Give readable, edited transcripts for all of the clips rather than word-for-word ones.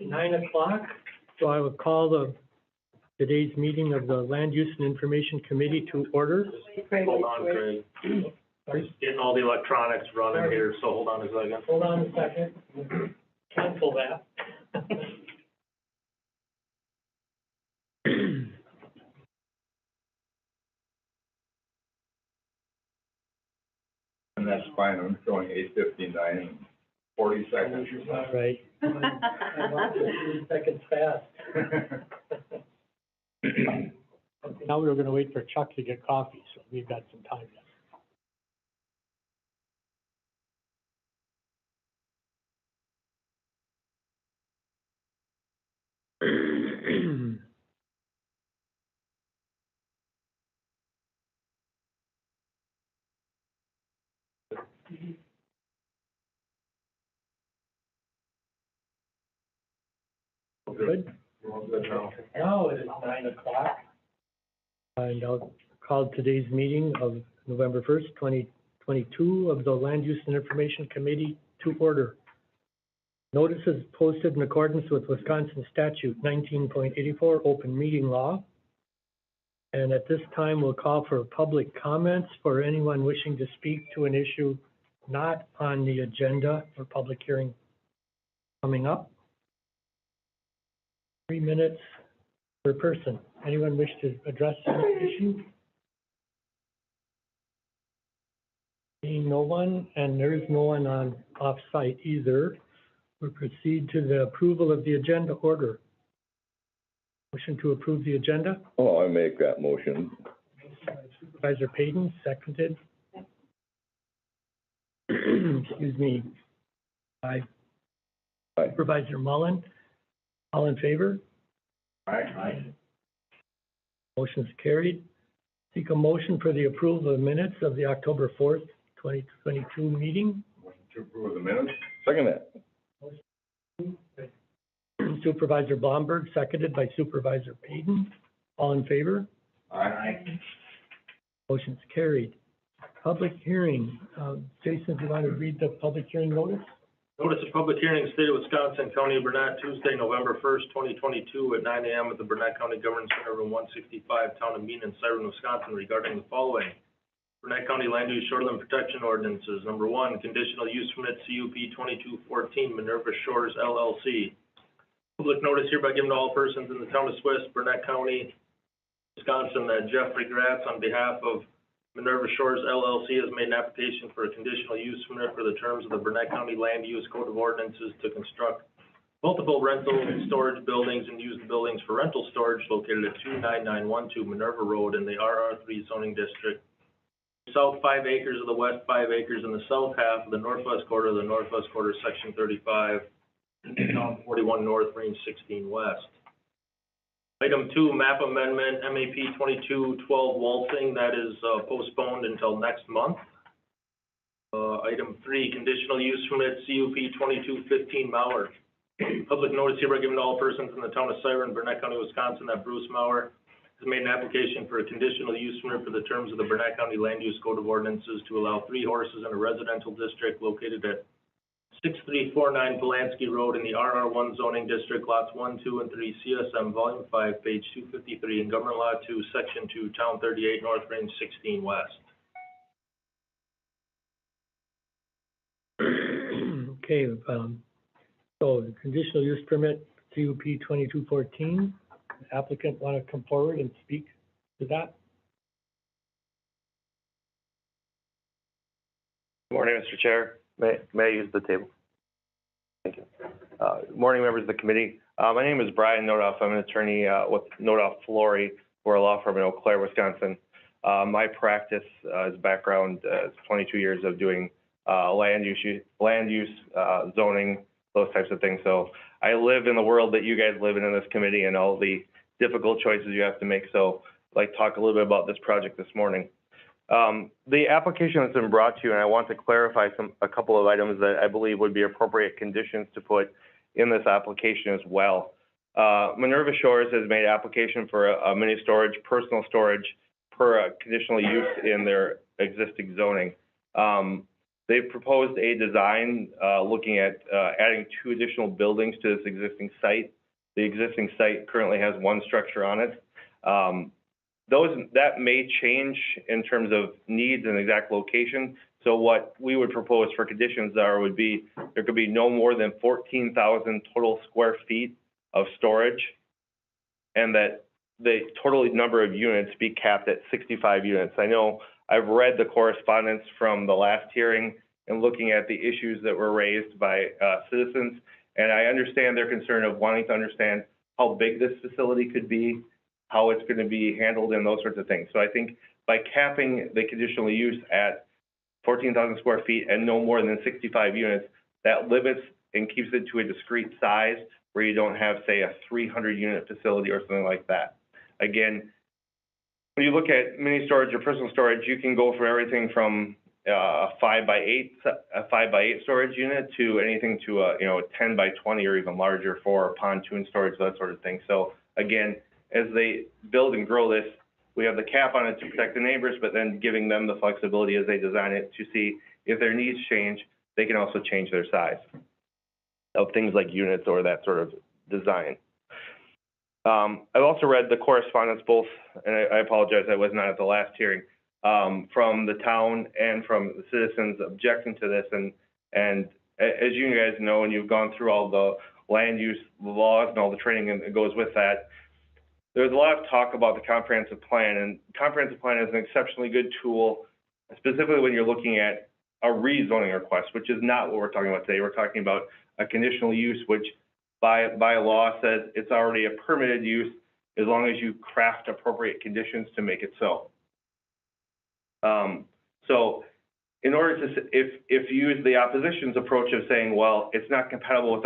9 o'clock, so I will call today's meeting of the Land Use and Information Committee to order. Hold on, Craig. Sorry? Getting all the electronics running here, so hold on a second. Hold on a second. Cancel that. And that's fine, I'm showing 8:59 and 40 seconds. Right. I lost it 3 seconds fast. Now we're gonna wait for Chuck to get coffee, so we've got some time yet. Good. We're all good now. Now it is 9 o'clock. And I'll call today's meeting of November 1st, 2022 of the Land Use and Information Committee to order. Notice is posted in accordance with Wisconsin Statute 19.84 Open Meeting Law. And at this time, we'll call for public comments for anyone wishing to speak to an issue not on the agenda for public hearing coming up. 3 minutes per person. Anyone wish to address this issue? Seeing no one, and there is no one on off-site either, we'll proceed to the approval of the agenda order. Motion to approve the agenda. Oh, I make that motion. Supervisor Payton, seconded. Excuse me. By Aye. Supervisor Mullen. All in favor? Aye. Motion's carried. Seek a motion for the approval of minutes of the October 4th, 2022 meeting. Motion to approve the minutes. Second that. Supervisor Blomberg, seconded by Supervisor Payton. All in favor? Aye. Motion's carried. Public hearing. Jason, do you want to read the public hearing notice? Notice of public hearing, State of Wisconsin, County of Burnett, Tuesday, November 1st, 2022, at 9 a.m. at the Burnett County Government Center, room 165, Town of Mean in Siren, Wisconsin, regarding the following. Burnett County Land Use Shoreline Protection Ordinances. Number 1, conditional use permit CUP 2214, Minerva Shores LLC. Public notice hereby given to all persons in the town of Swiss, Burnett County, Wisconsin, that Jeffrey Gratz, on behalf of Minerva Shores LLC, has made an application for a conditional use permit for the terms of the Burnett County Land Use Code of Ordinances to construct multiple rental and storage buildings and use the buildings for rental storage located at 29912 Minerva Road in the RR3 zoning district. South 5 acres of the west 5 acres in the south half of the northwest quarter of the northwest quarter, section 35, town 41 north, range 16 west. Item 2, map amendment, MAP 2212 Waltzing, that is postponed until next month. Item 3, conditional use permit, CUP 2215 Mauer. Public notice hereby given to all persons in the town of Siren, Burnett County, Wisconsin, that Bruce Mauer has made an application for a conditional use permit for the terms of the Burnett County Land Use Code of Ordinances to allow 3 horses in a residential district located at 6349 Pulaski Road in the RR1 zoning district, lots 1, 2, and 3, CSM, volume 5, page 253, in Government Law 2, section 2, town 38 north, range 16 west. Okay, so the conditional use permit, CUP 2214, applicant want to come forward and speak to that? Good morning, Mr. Chair. May I use the table? Thank you. Good morning, members of the committee. My name is Brian Nodoff. I'm an attorney with Nodoff Flory for a law firm in Eau Claire, Wisconsin. My practice background is 22 years of doing land use, zoning, those types of things. So I live in the world that you guys live in this committee and all the difficult choices you have to make. So I'd like to talk a little bit about this project this morning. The application that's been brought to you, and I want to clarify a couple of items that I believe would be appropriate conditions to put in this application as well. Minerva Shores has made application for a mini storage, personal storage per conditional use in their existing zoning. They've proposed a design, looking at, adding 2 additional buildings to this existing site. The existing site currently has 1 structure on it. That may change in terms of needs and exact location. So what we would propose for conditions would be, there could be no more than 14,000 total square feet of storage, and that the total number of units be capped at 65 units. I know I've read the correspondence from the last hearing and looking at the issues that were raised by citizens, and I understand their concern of wanting to understand how big this facility could be, how it's going to be handled, and those sorts of things. So I think by capping the conditional use at 14,000 square feet and no more than 65 units, that limits and keeps it to a discrete size where you don't have, say, a 300-unit facility or something like that. Again, when you look at mini storage or personal storage, you can go for everything from a 5x8 storage unit to anything to a 10x20 or even larger for pontoon storage, that sort of thing. So again, as they build and grow this, we have the cap on it to protect the neighbors, but then giving them the flexibility as they design it to see if their needs change, they can also change their size of things like units or that sort of design. I've also read the correspondence both, and I apologize, I was not at the last hearing, from the town and from the citizens objecting to this. And as you guys know, and you've gone through all the land use laws and all the training that goes with that, there's a lot of talk about the comprehensive plan, and comprehensive plan is an exceptionally good tool, specifically when you're looking at a rezoning request, which is not what we're talking about today. We're talking about a conditional use, which by law says it's already a permitted use as long as you craft appropriate conditions to make it so. So in order to, if you use the opposition's approach of saying, well, it's not compatible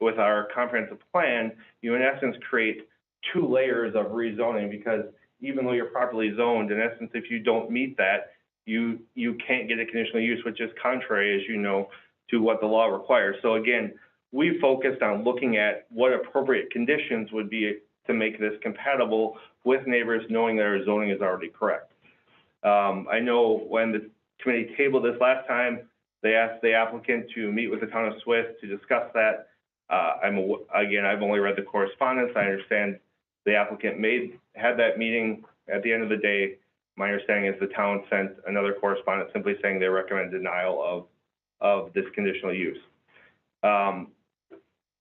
with our comprehensive plan, you in essence create 2 layers of rezoning, because even though you're properly zoned, in essence, if you don't meet that, you can't get a conditional use, which is contrary, as you know, to what the law requires. So again, we focused on looking at what appropriate conditions would be to make this compatible with neighbors, knowing that our zoning is already correct. I know when the committee tabled this last time, they asked the applicant to meet with the town of Swiss to discuss that. I've only read the correspondence. I understand the applicant had that meeting. At the end of the day, my understanding is the town sent another correspondence simply saying they recommend denial of this conditional use.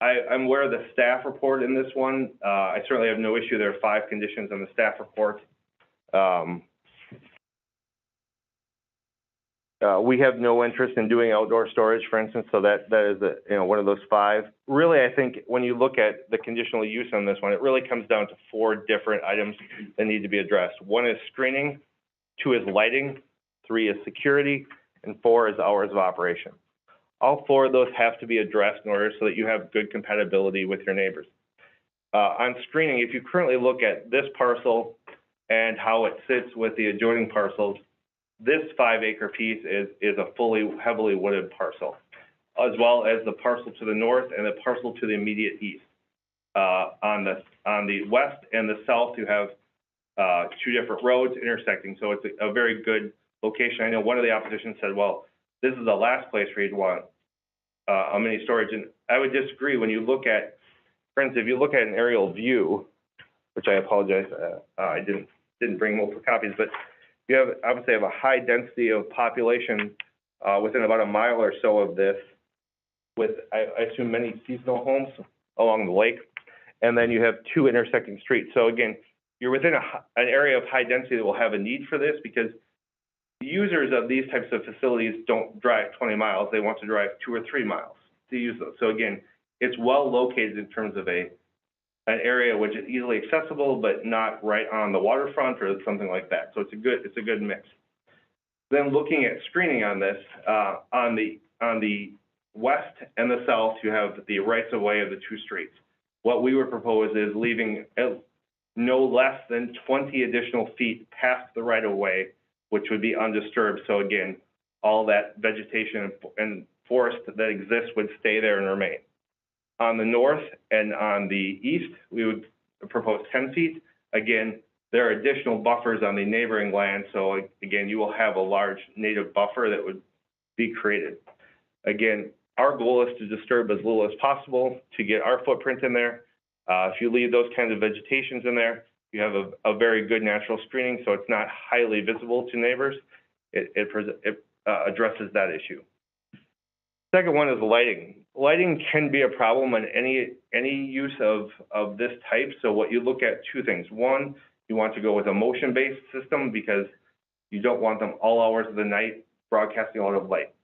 I'm aware of the staff report in this one. I certainly have no issue. There are 5 conditions on the staff report. We have no interest in doing outdoor storage, for instance, so that is one of those 5. Really, I think when you look at the conditional use on this one, it really comes down to 4 different items that need to be addressed. 1 is screening, 2 is lighting, 3 is security, and 4 is hours of operation. All 4 of those have to be addressed in order so that you have good compatibility with your neighbors. On screening, if you currently look at this parcel and how it sits with the adjoining parcels, this 5-acre piece is a heavily wooded parcel, as well as the parcel to the north and the parcel to the immediate east. On the west and the south, you have 2 different roads intersecting, so it's a very good location. I know one of the opposition said, well, this is the last place where you'd want a mini storage, and I would disagree. When you look at, friends, if you look at an aerial view, which I apologize, I didn't bring multiple copies, but you have obviously have a high density of population within about a mile or so of this, with I assume many seasonal homes along the lake, and then you have 2 intersecting streets. So again, you're within an area of high density that will have a need for this, because users of these types of facilities don't drive 20 miles. They want to drive 2 or 3 miles to use those. So again, it's well located in terms of an area which is easily accessible, but not right on the waterfront or something like that. So it's a good mix. Then looking at screening on this, on the west and the south, you have the rights of way of the 2 streets. What we would propose is leaving no less than 20 additional feet past the right of way, which would be undisturbed. So again, all that vegetation and forest that exists would stay there and remain. On the north and on the east, we would propose 10 feet. Again, there are additional buffers on the neighboring land. So again, you will have a large native buffer that would be created. Again, our goal is to disturb as little as possible to get our footprint in there. If you leave those kinds of vegetations in there, you have a very good natural screening, so it's not highly visible to neighbors. It addresses that issue. Second one is lighting. Lighting can be a problem on any use of this type. So what you look at, two things. One, you want to go with a motion-based system because you don't want them all hours of the night broadcasting a lot of light.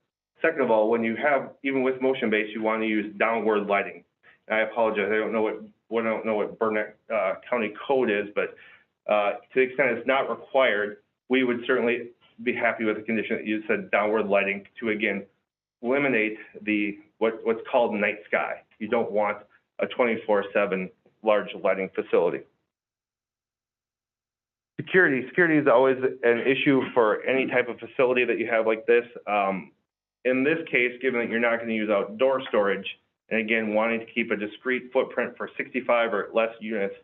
Second of all, when you have, even with motion-based, you want to use downward lighting. And I apologize, I don't know what Burnett County code is, but to the extent it's not required, we would certainly be happy with the condition that you said downward lighting to, again, eliminate what's called night sky. You don't want a 24/7 large lighting facility. Security is always an issue for any type of facility that you have like this. In this case, given that you're not going to use outdoor storage, and again, wanting to keep a discrete footprint for 65 or less units,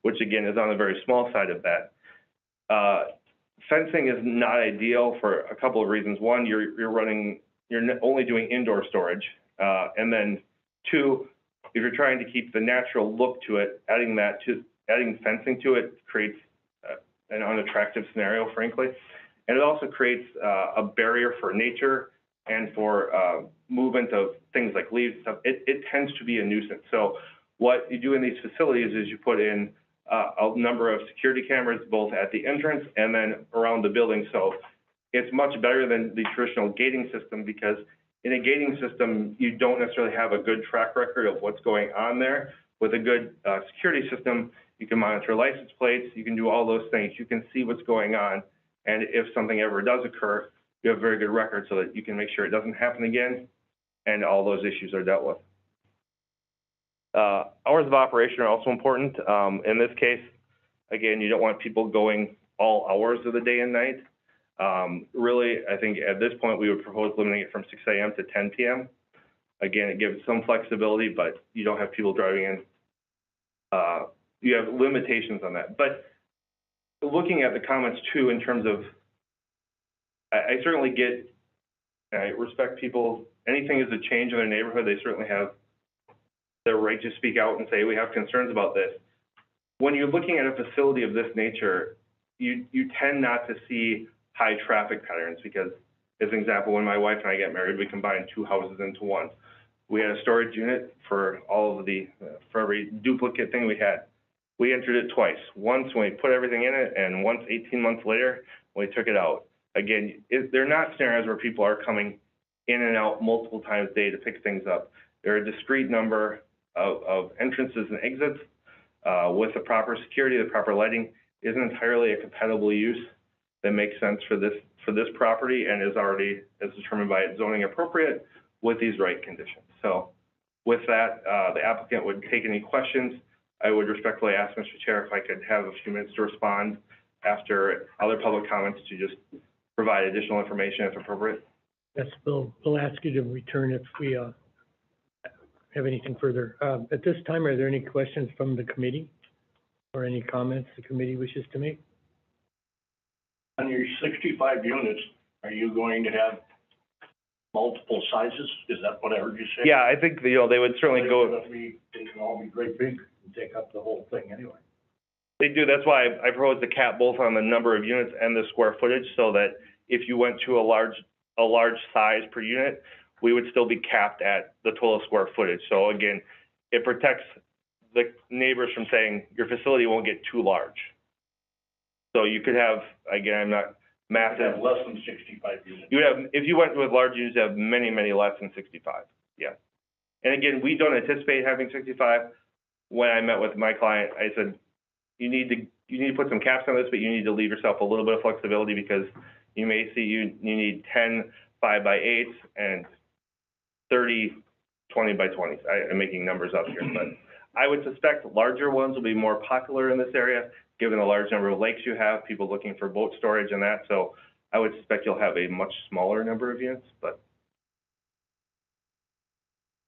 which again is on the very small side of that, fencing is not ideal for a couple of reasons. One, you're only doing indoor storage, and then two, if you're trying to keep the natural look to it, adding fencing to it creates an unattractive scenario, frankly. And it also creates a barrier for nature and for movement of things like leaves and stuff. It tends to be a nuisance. So what you do in these facilities is you put in a number of security cameras, both at the entrance and then around the building. So it's much better than the traditional gating system, because in a gating system, you don't necessarily have a good track record of what's going on there. With a good security system, you can monitor license plates, you can do all those things, you can see what's going on, and if something ever does occur, you have a very good record so that you can make sure it doesn't happen again, and all those issues are dealt with. Hours of operation are also important. In this case, again, you don't want people going all hours of the day and night. Really, I think at this point, we would propose limiting it from 6 a.m. to 10 p.m. Again, it gives some flexibility, but you don't have people driving in. You have limitations on that. But looking at the comments too, in terms of, I certainly get, I respect people, anything is a change in their neighborhood, they certainly have the right to speak out and say, we have concerns about this. When you're looking at a facility of this nature, you tend not to see high traffic patterns, because as an example, when my wife and I got married, we combined 2 houses into one. We had a storage unit for for every duplicate thing we had. We entered it twice, once when we put everything in it, and once 18 months later, when we took it out. Again, they're not scenarios where people are coming in and out multiple times a day to pick things up. There are a discrete number of entrances and exits with the proper security, the proper lighting. Isn't entirely a compatible use that makes sense for this property, and is already, as determined by its zoning, appropriate with these right conditions. So with that, the applicant would take any questions. I would respectfully ask, Mr. Chair, if I could have a few minutes to respond after other public comments to just provide additional information if appropriate. Yes, we'll ask you to return if we have anything further. At this time, are there any questions from the committee or any comments the committee wishes to make? On your 65 units, are you going to have multiple sizes? Is that what I heard you say? Yeah, I think, they would certainly go. They can all be great big and take up the whole thing anyway. They do. That's why I proposed a cap both on the number of units and the square footage, so that if you went to a large size per unit, we would still be capped at the total square footage. So again, it protects the neighbors from saying your facility won't get too large. So you could have, again, I'm not massive. You have less than 65 units. You would have, if you went with large units, you have many, many less than 65. Yeah. And again, we don't anticipate having 65. When I met with my client, I said, you need to put some caps on this, but you need to leave yourself a little bit of flexibility, because you may see you need 10 5x8s and 30 20x20s. I'm making numbers up here, but I would suspect larger ones will be more popular in this area, given the large number of lakes you have, people looking for boat storage and that. So I would suspect you'll have a much smaller number of units, but.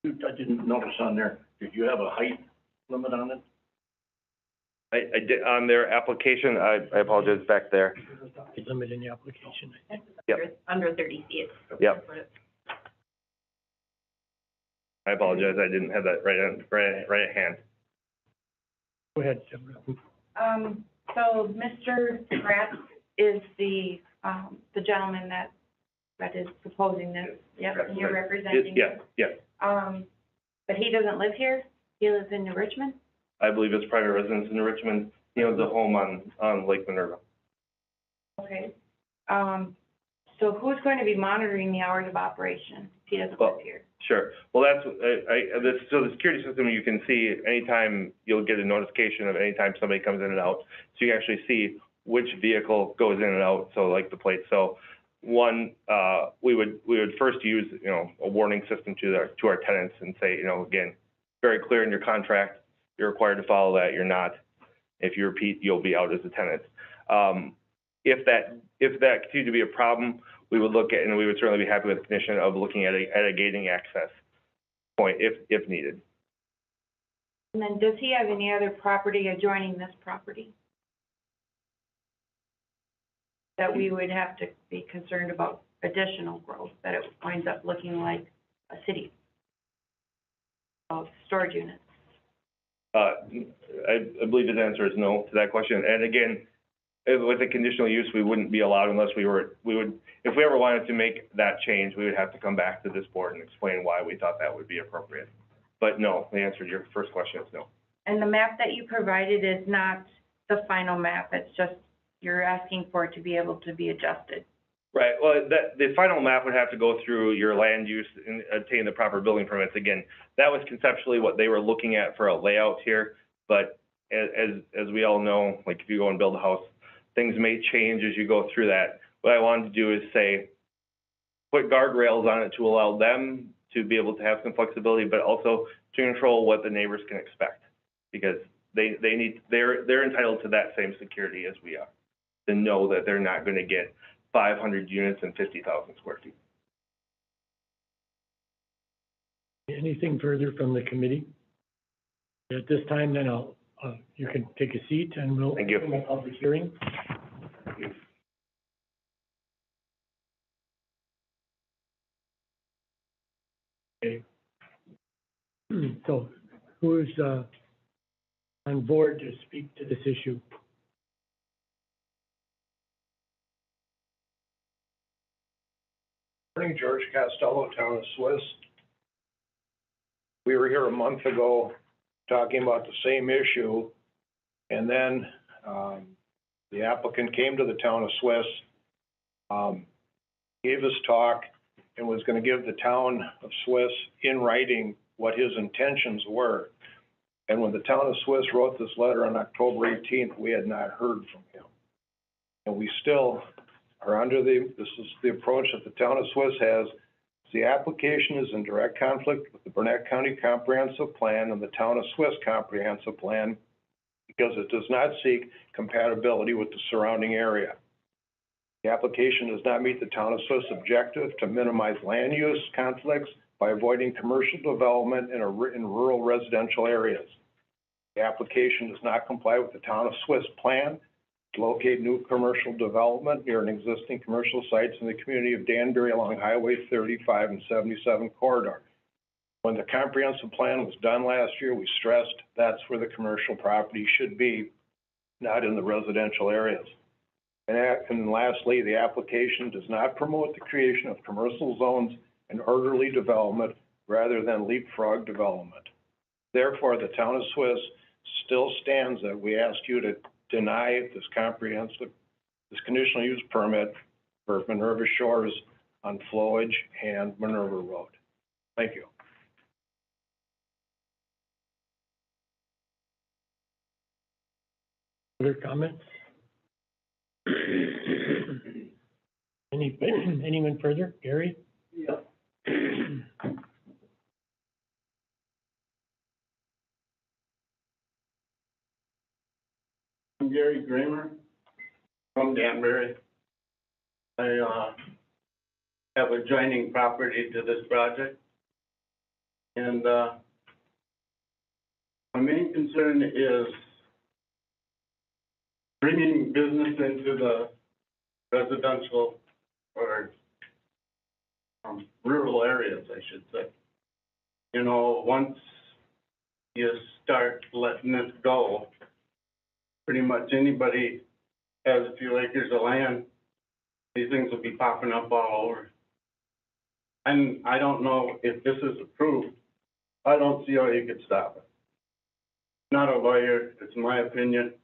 I didn't notice on there, did you have a height limit on it? I did, on their application, I apologize, back there. Limit in the application, I think. Yep. Under 30 feet. Yep. I apologize, I didn't have that right at hand. Go ahead, Deborah. So Mr. Pratt is the gentleman that is proposing this. Yep, and you're representing him. Yeah, But he doesn't live here? He lives in New Richmond? I believe it's private residence in Richmond. He owns a home on Lake Minerva. Okay. So who's going to be monitoring the hours of operation if he doesn't Well, live here? Sure. Well, that's, so the security system, you can see anytime, you'll get a notification of anytime somebody comes in and out. So you can actually see which vehicle goes in and out, so like the plate. So one, we would first use, a warning system to our tenants and say, again, very clear in your contract, you're required to follow that, you're not. If you repeat, you'll be out as a tenant. If that continued to be a problem, we would look at, and we would certainly be happy with the condition of looking at a gating access point if needed. And then does he have any other property adjoining this property that we would have to be concerned about additional growth, that it winds up looking like a city of storage units? I believe his answer is no to that question. And again, with a conditional use, we wouldn't be allowed unless if we ever wanted to make that change, we would have to come back to this board and explain why we thought that would be appropriate. But no, the answer to your first question is no. And the map that you provided is not the final map, it's just, you're asking for it to be able to be adjusted. Right, well, the final map would have to go through your land use and obtain the proper building permits. Again, that was conceptually what they were looking at for a layout here, but as we all know, like if you go and build a house, things may change as you go through that. What I wanted to do is say, put guardrails on it to allow them to be able to have some flexibility, but also to control what the neighbors can expect. Because they're entitled to that same security as we are, to know that they're not gonna get 500 units and 50,000 square feet. Anything further from the committee? At this time, then you can take a seat and we'll Thank you. open the public hearing. Okay. So who is on board to speak to this issue? Morning, George Costello, Town of Swiss. We were here a month ago talking about the same issue, and then the applicant came to the Town of Swiss, gave us talk, and was going to give the Town of Swiss in writing what his intentions were. And when the Town of Swiss wrote this letter on October 18th, we had not heard from him. And we still are under this is the approach that the Town of Swiss has. The application is in direct conflict with the Burnett County Comprehensive Plan and the Town of Swiss Comprehensive Plan because it does not seek compatibility with the surrounding area. The application does not meet the Town of Swiss objective to minimize land use conflicts by avoiding commercial development in rural residential areas. The application does not comply with the Town of Swiss plan to locate new commercial development near an existing commercial sites in the community of Danbury along Highway 35 and 77 corridor. When the comprehensive plan was done last year, we stressed that's where the commercial property should be, not in the residential areas. And lastly, the application does not promote the creation of commercial zones and orderly development rather than leapfrog development. Therefore, the Town of Swiss still stands that we ask you to deny this conditional use permit for Minerva Shores on Flowage and Minerva Road. Thank you. Other comments? Anyone further? Gary? Yeah. I'm Gary Kramer from Danbury. I have adjoining property to this project. And my main concern is bringing business into the residential or rural areas, I should say. you know, once you start letting this go, pretty much anybody has a few acres of land, these things will be popping up all over. And I don't know if this is approved, I don't see how you could stop it. Not a lawyer, it's my opinion.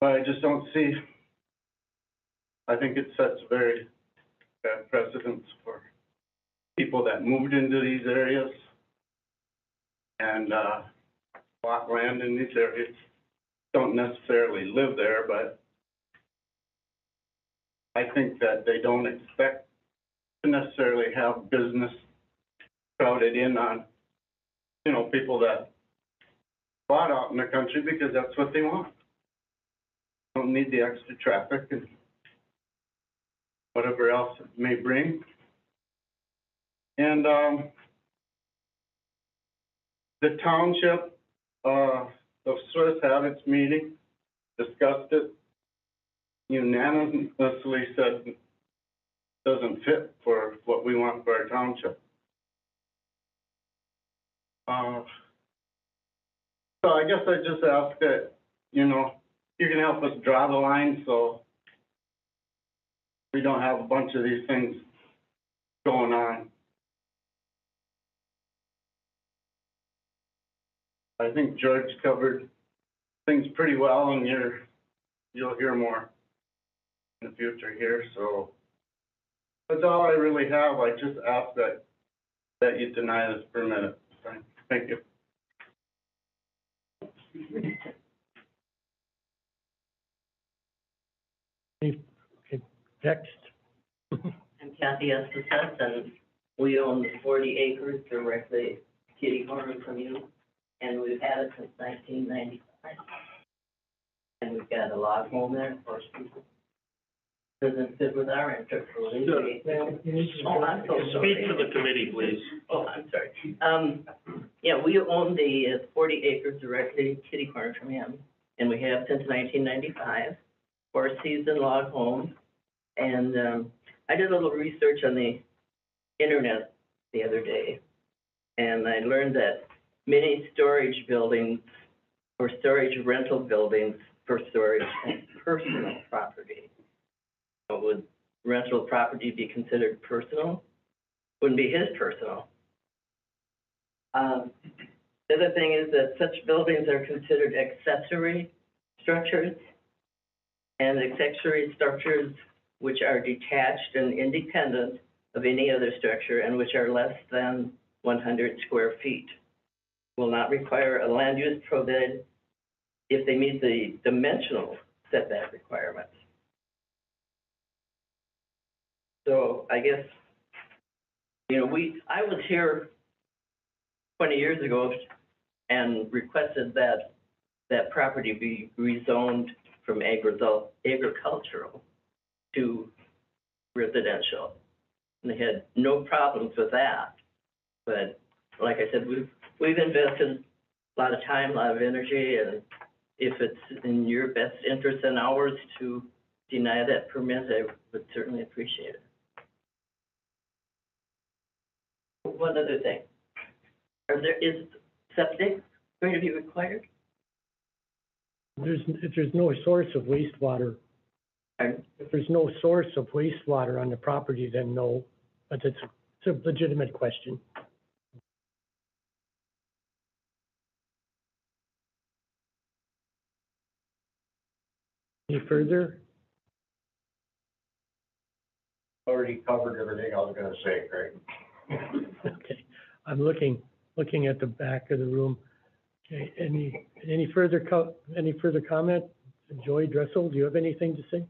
But I just don't see, I think it sets very bad precedents for people that moved into these areas and, bought land in these areas. Don't necessarily live there, but I think that they don't expect to necessarily have business crowded in on, you know, people that bought out in the country because that's what they want. Don't need the extra traffic and whatever else it may bring. And, the township, of Swiss had its meeting, discussed it, unanimously said it doesn't fit for what we want for our township. So I guess I just ask that, you know, you can help us draw the line so we don't have a bunch of these things going on. I think George covered things pretty well, and you'll hear more in the future here, so that's all I really have. I just ask that you deny this permit at this time. Thank you. Okay, next. I'm Kathy Esposito, and we own the 40 acres directly kitty corner from you, and we've had it since 1995. And we've got a log home there, of course, people. Doesn't fit with our interest, really. Oh, I'm so sorry. Speak to the committee, please. Oh, I'm sorry. Yeah, we own the 40 acres directly kitty corner from him, and we have since 1995, four-season log home. And I did a little research on the internet the other day, and I learned that many storage buildings or storage rental buildings for storage and personal property. So would rental property be considered personal? Wouldn't be his personal. The other thing is that such buildings are considered accessory structures, and accessory structures which are detached and independent of any other structure and which are less than 100 square feet will not require a land use permit if they meet the dimensional setback requirements. So I guess, you know, I was here 20 years ago and requested that that property be rezoned from agricultural to residential. And they had no problems with that. But like I said, we've invested a lot of time, a lot of energy, and if it's in your best interest and ours to deny that permit, I would certainly appreciate it. One other thing. Is septic going to be required? If there's no source of wastewater, Pardon? if there's no source of wastewater on the property, then no, but it's a legitimate question. Any further? Already covered everything I was gonna say, Craig. Okay, I'm looking at the back of the room. Okay, any further comment? Joy Dressel, do you have anything to say?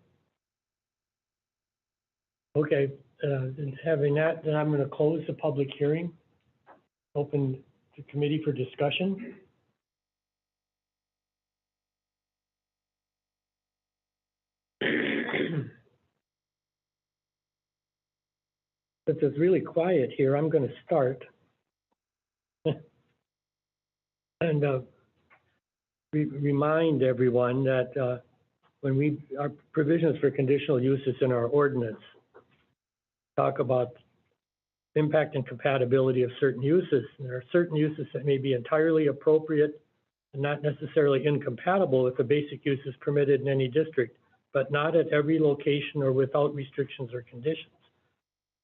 Okay, and having that, then I'm gonna close the public hearing. Open the committee for discussion. Since it's really quiet here, I'm gonna start. And remind everyone that when our provisions for conditional uses in our ordinance talk about impact and compatibility of certain uses. And there are certain uses that may be entirely appropriate and not necessarily incompatible with the basic uses permitted in any district, but not at every location or without restrictions or conditions.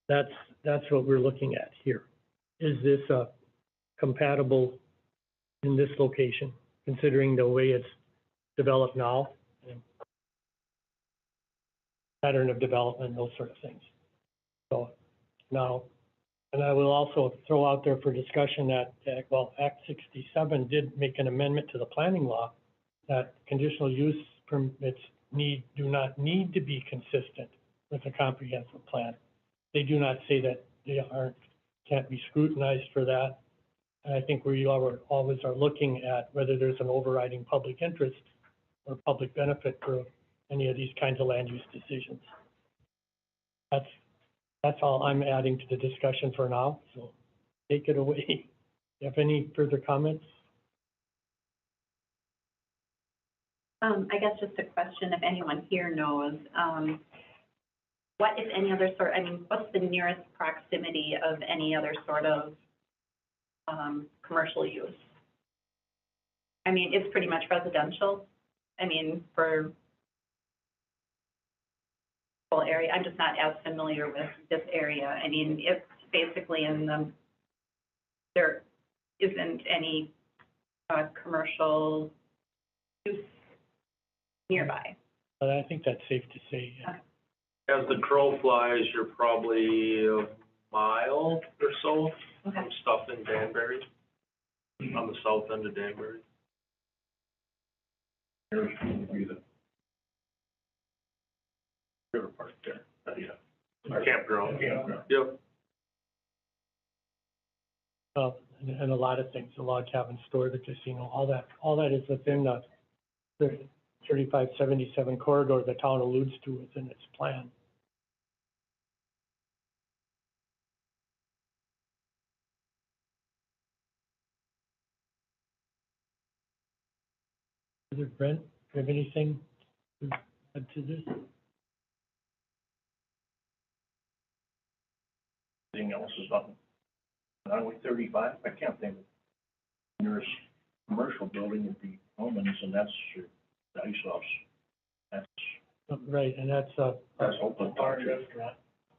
That's what we're looking at here. Is this compatible in this location, considering the way it's developed now? And pattern of development, those sort of things. So now, and I will also throw out there for discussion that, well, Act 67 did make an amendment to the planning law that conditional use permits do not need to be consistent with a comprehensive plan. They do not say that they can't be scrutinized for that. And I think we always are looking at whether there's an overriding public interest or public benefit for any of these kinds of land use decisions. That's all I'm adding to the discussion for now, so take it away. You have any further comments? I guess just a question, if anyone here knows, what, if any other sort, I mean, what's the nearest proximity of any other sort of commercial use? I mean, it's pretty much residential. I mean, for whole area, I'm just not as familiar with this area. I mean, it's basically there isn't any commercial use nearby. But I think that's safe to say, yeah. As the crow flies, you're probably a mile or so Okay. from stuff in Danbury, on the south end of Danbury. There's be the river park there, yeah. Campground. Campground. Yep. Well, and a lot of things, the log cabin store, the casino, all that is within the 3577 corridor the town alludes to within its plan. Is it Brent, do you have anything to add to this? Anything else is on Highway 35? I can't think of the nearest commercial building would be Holman's, and that's your ice house. That's Right, and that's open bar country, restaurant.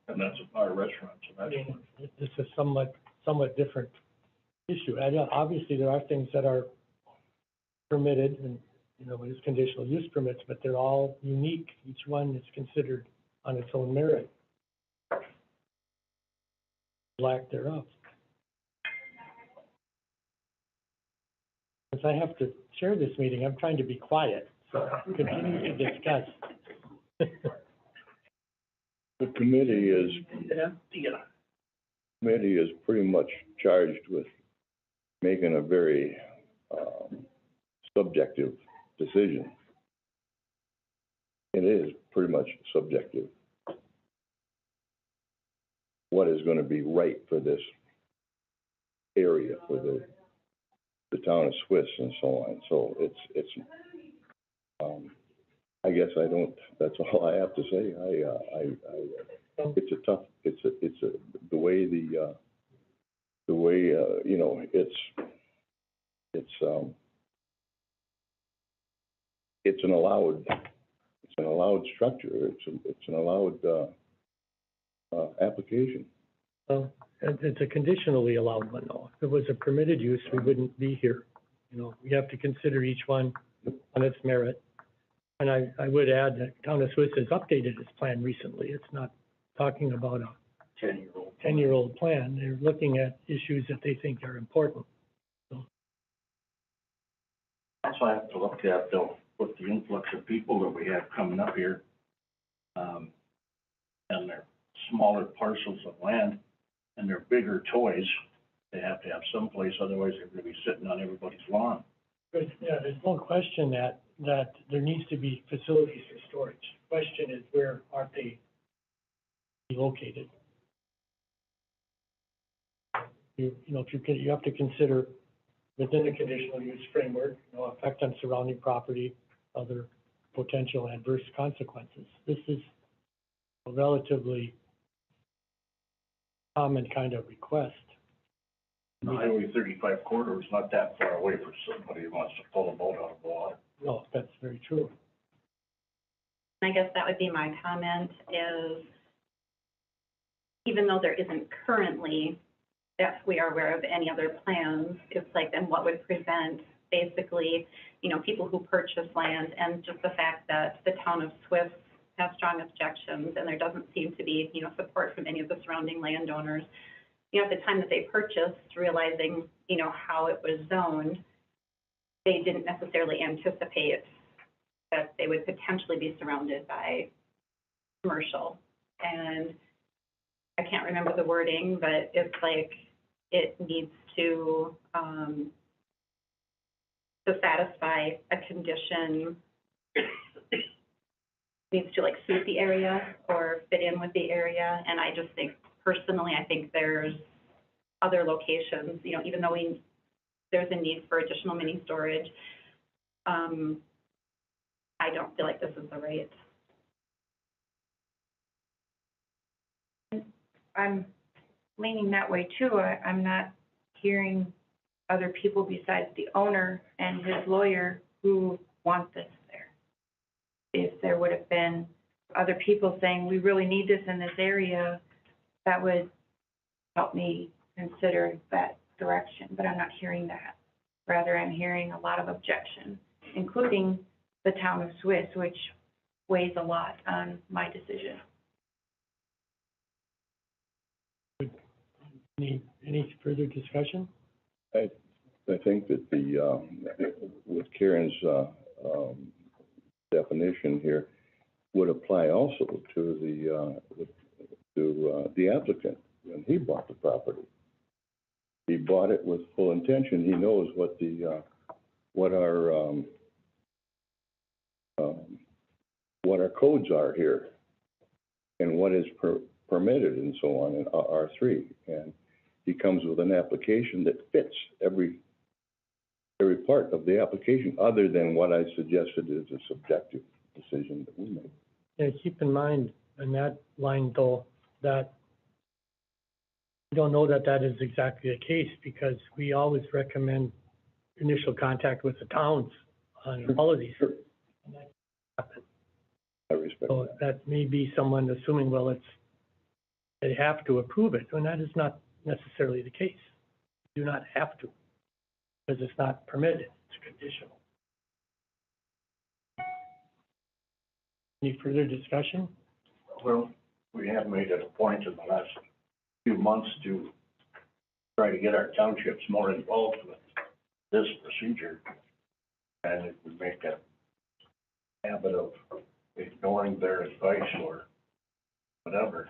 and that's a bar restaurant, so I that's. mean, this is somewhat different issue. And obviously, there are things that are permitted and, it's conditional use permits, but they're all unique. Each one is considered on its own merit. Lack thereof. Since I have to chair this meeting, I'm trying to be quiet, so continue to discuss. The committee is pretty much charged with making a very subjective decision. It is pretty much subjective. What is going to be right for this area, for the town of Swiss and so on. So it's I guess that's all I have to say. It's a tough, the way it's an allowed structure. It's an allowed application. Well, it's a conditionally allowed one, though. If it was a permitted use, we wouldn't be here. We have to consider each one on its merit. And I would add that Town of Swiss has updated its plan recently. It's not talking about a 10-year-old plan. They're looking at issues that they think are important. Also, I have to look at, though, with the influx of people that we have coming up here, and their smaller parcels of land, and their bigger toys, they have to have someplace, otherwise they're gonna be sitting on everybody's lawn. But, yeah, there's no question that there needs to be facilities for storage. Question is, where are they located? You have to consider within the conditional use framework, effect on surrounding property, other potential adverse consequences. This is a relatively common kind of request. Highway 35 corridor is not that far away for somebody who wants to pull a boat out of the water. No, that's very true. I guess that would be my comment is, even though there isn't currently, that we are aware of any other plans, it's like, then what would prevent basically, you know, people who purchase land and just the fact that the town of Swift has strong objections and there doesn't seem to be, you know, support from any of the surrounding landowners. You know, at the time that they purchased, realizing, you know, how it was zoned, they didn't necessarily anticipate that they would potentially be surrounded by commercial. And I can't remember the wording, but it's like it needs to satisfy a condition, needs to like suit the area or fit in with the area. And I just think, personally, I think there's other locations, you know, even though there's a need for additional mini storage, I don't feel like this is the right. I'm leaning that way too. I'm not hearing other people besides the owner and his lawyer who want this there. If there would have been other people saying, we really need this in this area, that would help me consider that direction, but I'm not hearing that. Rather, I'm hearing a lot of objection, including the town of Swiss, which weighs a lot on my decision. Any further discussion? I think that with Karen's, definition here would apply also to the applicant when he bought the property. He bought it with full intention. He knows what our codes are here and what is permitted and so on in R3. And he comes with an application that fits every part of the application, other than what I suggested is a subjective decision that we make. Yeah, keep in mind in that line though, that we don't know that that is exactly the case, because we always recommend initial contact with the towns on all of these. Sure. And that happens. I respect So that. that may be someone assuming, well, they have to approve it, and that is not necessarily the case. You do not have to, because it's not permitted, it's conditional. Any further discussion? Well, we have made it a point in the last few months to try to get our townships more involved with this procedure. And if we make a habit of ignoring their advice or whatever,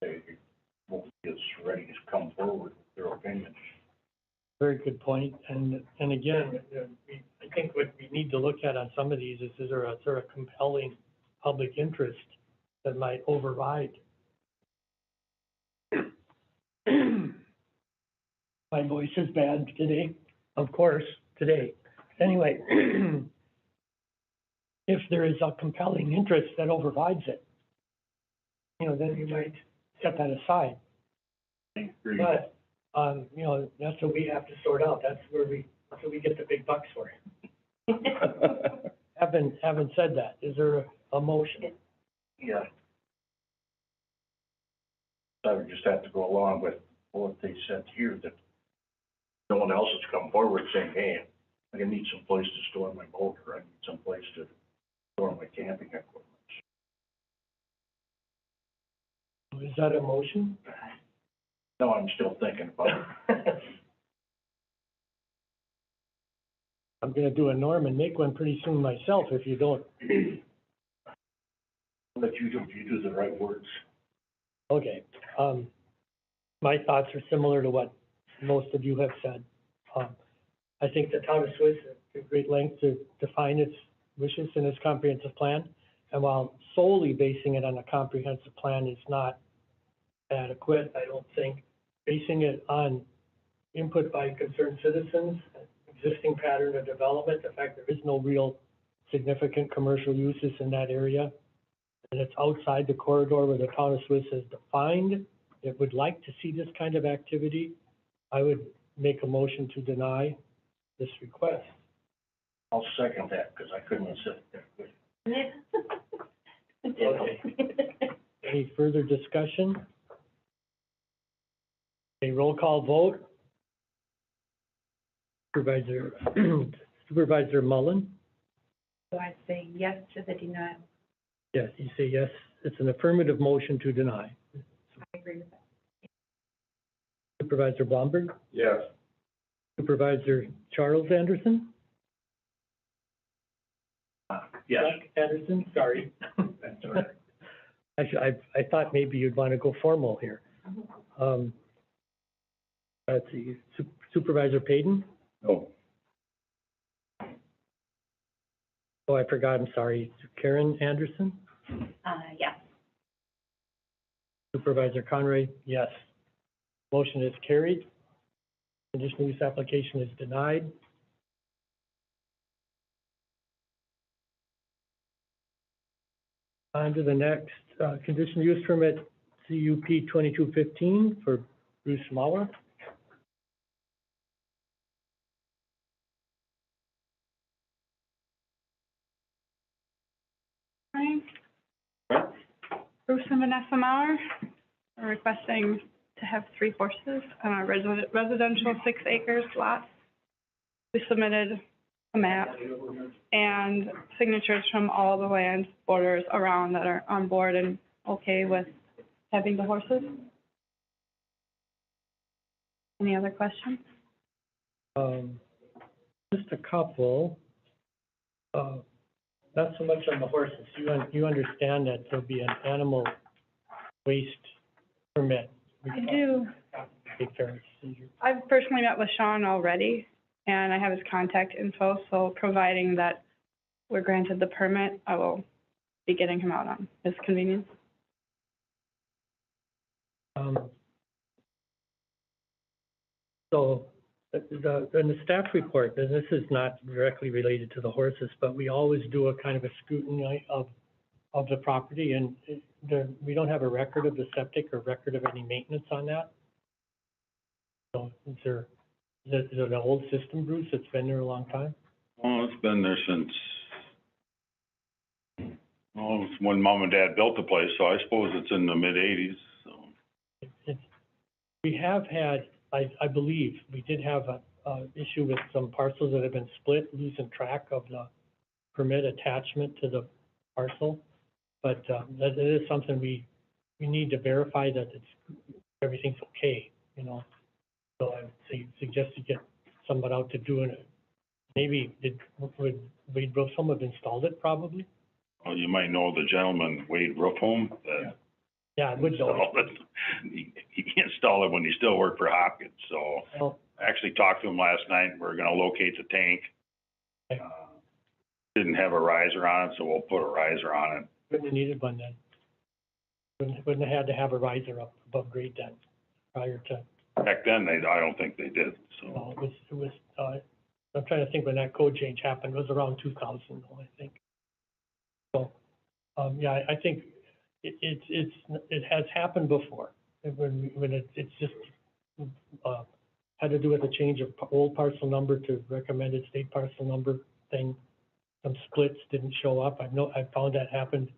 they won't be as ready to come forward with their opinions. Very good point. And again, I think what we need to look at on some of these is there a sort of compelling public interest that might override? My voice is bad today, of course, today. Anyway, if there is a compelling interest that overrides it, you know, then you might set that aside. I agree. But, you know, that's what we have to sort out. That's what we get the big bucks for. Having said that, is there a motion? Yeah. I would just have to go along with what they said here, that no one else has come forward saying, hey, I need some place to store my boat, or I need some place to store my camping equipment. Is that a motion? No, I'm still thinking about it. I'm gonna do a Norm and make one pretty soon myself if you don't. But you do the right words. Okay, my thoughts are similar to what most of you have said. I think the town of Swiss at great length to define its wishes in its comprehensive plan. And while solely basing it on a comprehensive plan is not adequate, I don't think basing it on input by concerned citizens, existing pattern of development, the fact there is no real significant commercial uses in that area, and it's outside the corridor where the town of Swiss has defined that would like to see this kind of activity, I would make a motion to deny this request. I'll second that, because I couldn't sit there with Okay. Any further discussion? A roll call vote. Supervisor Mullen? So I say yes to the denial. Yes, you say yes. It's an affirmative motion to deny. I agree with that. Supervisor Blomberg? Yes. Supervisor Charles Anderson? yes. Chuck Anderson, sorry. That's all right. I thought maybe you'd want to go formal here. Let's see, Supervisor Payton? No, Oh, I forgot, I'm sorry. Karen Anderson? Yes. Supervisor Conroy? Yes. Motion is carried. Conditional use application is denied. On to the next, conditional use permit, CUP 2215 for Bruce Mauer. Hi. Bruce and Vanessa Mauer are requesting to have 3 horses on our residential 6 acres lot. We submitted a map and signatures from all the land borders around that are on board and okay with having the horses. Any other questions? Just a couple. Not so much on the horses. You understand that there'll be an animal waste permit. I do. Take care of procedure. I've personally met with Sean already, and I have his contact info, so providing that we're granted the permit, I will be getting him out on his convenience. So, in the staff report, and this is not directly related to the horses, but we always do a kind of a scrutiny of the property, and we don't have a record of the septic or record of any maintenance on that. So, is it an old system, Bruce? It's been there a long time? Well, it's been there since, well, it's when mom and dad built the place, so I suppose it's in the mid-eighties, so. We have had, I believe, we did have a issue with some parcels that have been split, losing track of the permit attachment to the parcel. But that is something we need to verify that everything's okay, you know. So I would suggest you get someone out to do it. Maybe would Wade Roofhome have installed it probably? Well, you might know the gentleman, Wade Roofhome, that Yeah, I would know. installed it. He installed it when he still worked for Hopkins, so. Well, I actually talked to him last night, we're gonna locate the tank. Okay. Didn't have a riser on it, so we'll put a riser on it. wouldn't have needed one then. Wouldn't have had to have a riser up above grade then, prior to, Back then, I don't think they did, so. it was, I'm trying to think when that code change happened, it was around 2000, though, I think. So, yeah, I think it has happened before, when it's just, had to do with a change of old parcel number to recommended state parcel number thing. Some splits didn't show up. I found that happened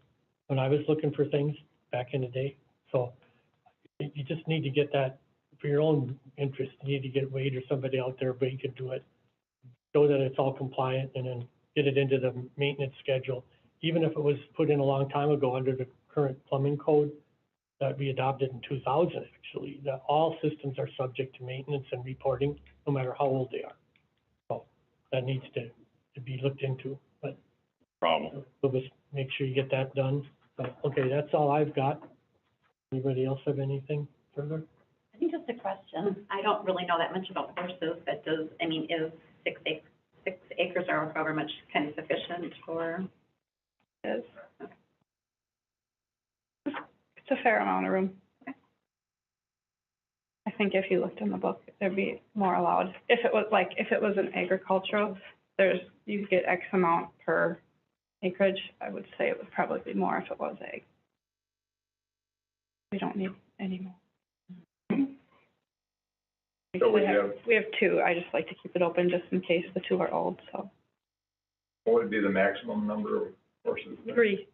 when I was looking for things back in the day. So you just need to get that, for your own interest, you need to get Wade or somebody out there, but you could do it. Show that it's all compliant and then get it into the maintenance schedule. Even if it was put in a long time ago under the current plumbing code that we adopted in 2000, actually, that all systems are subject to maintenance and reporting, no matter how old they are. So that needs to be looked into, but Problem. we'll just make sure you get that done. So, okay, that's all I've got. Anybody else have anything further? I think just a question. I don't really know that much about horses, but is 6 acres or however much kind of sufficient for? It's a fair amount of room. I think if you looked in the book, there'd be more allowed. If it was an agricultural, you get X amount per acreage. I would say it would probably be more if it was ag. We don't need any more. So we have, We have two. I just like to keep it open just in case the two are old, so. what would be the maximum number of horses? then? 3.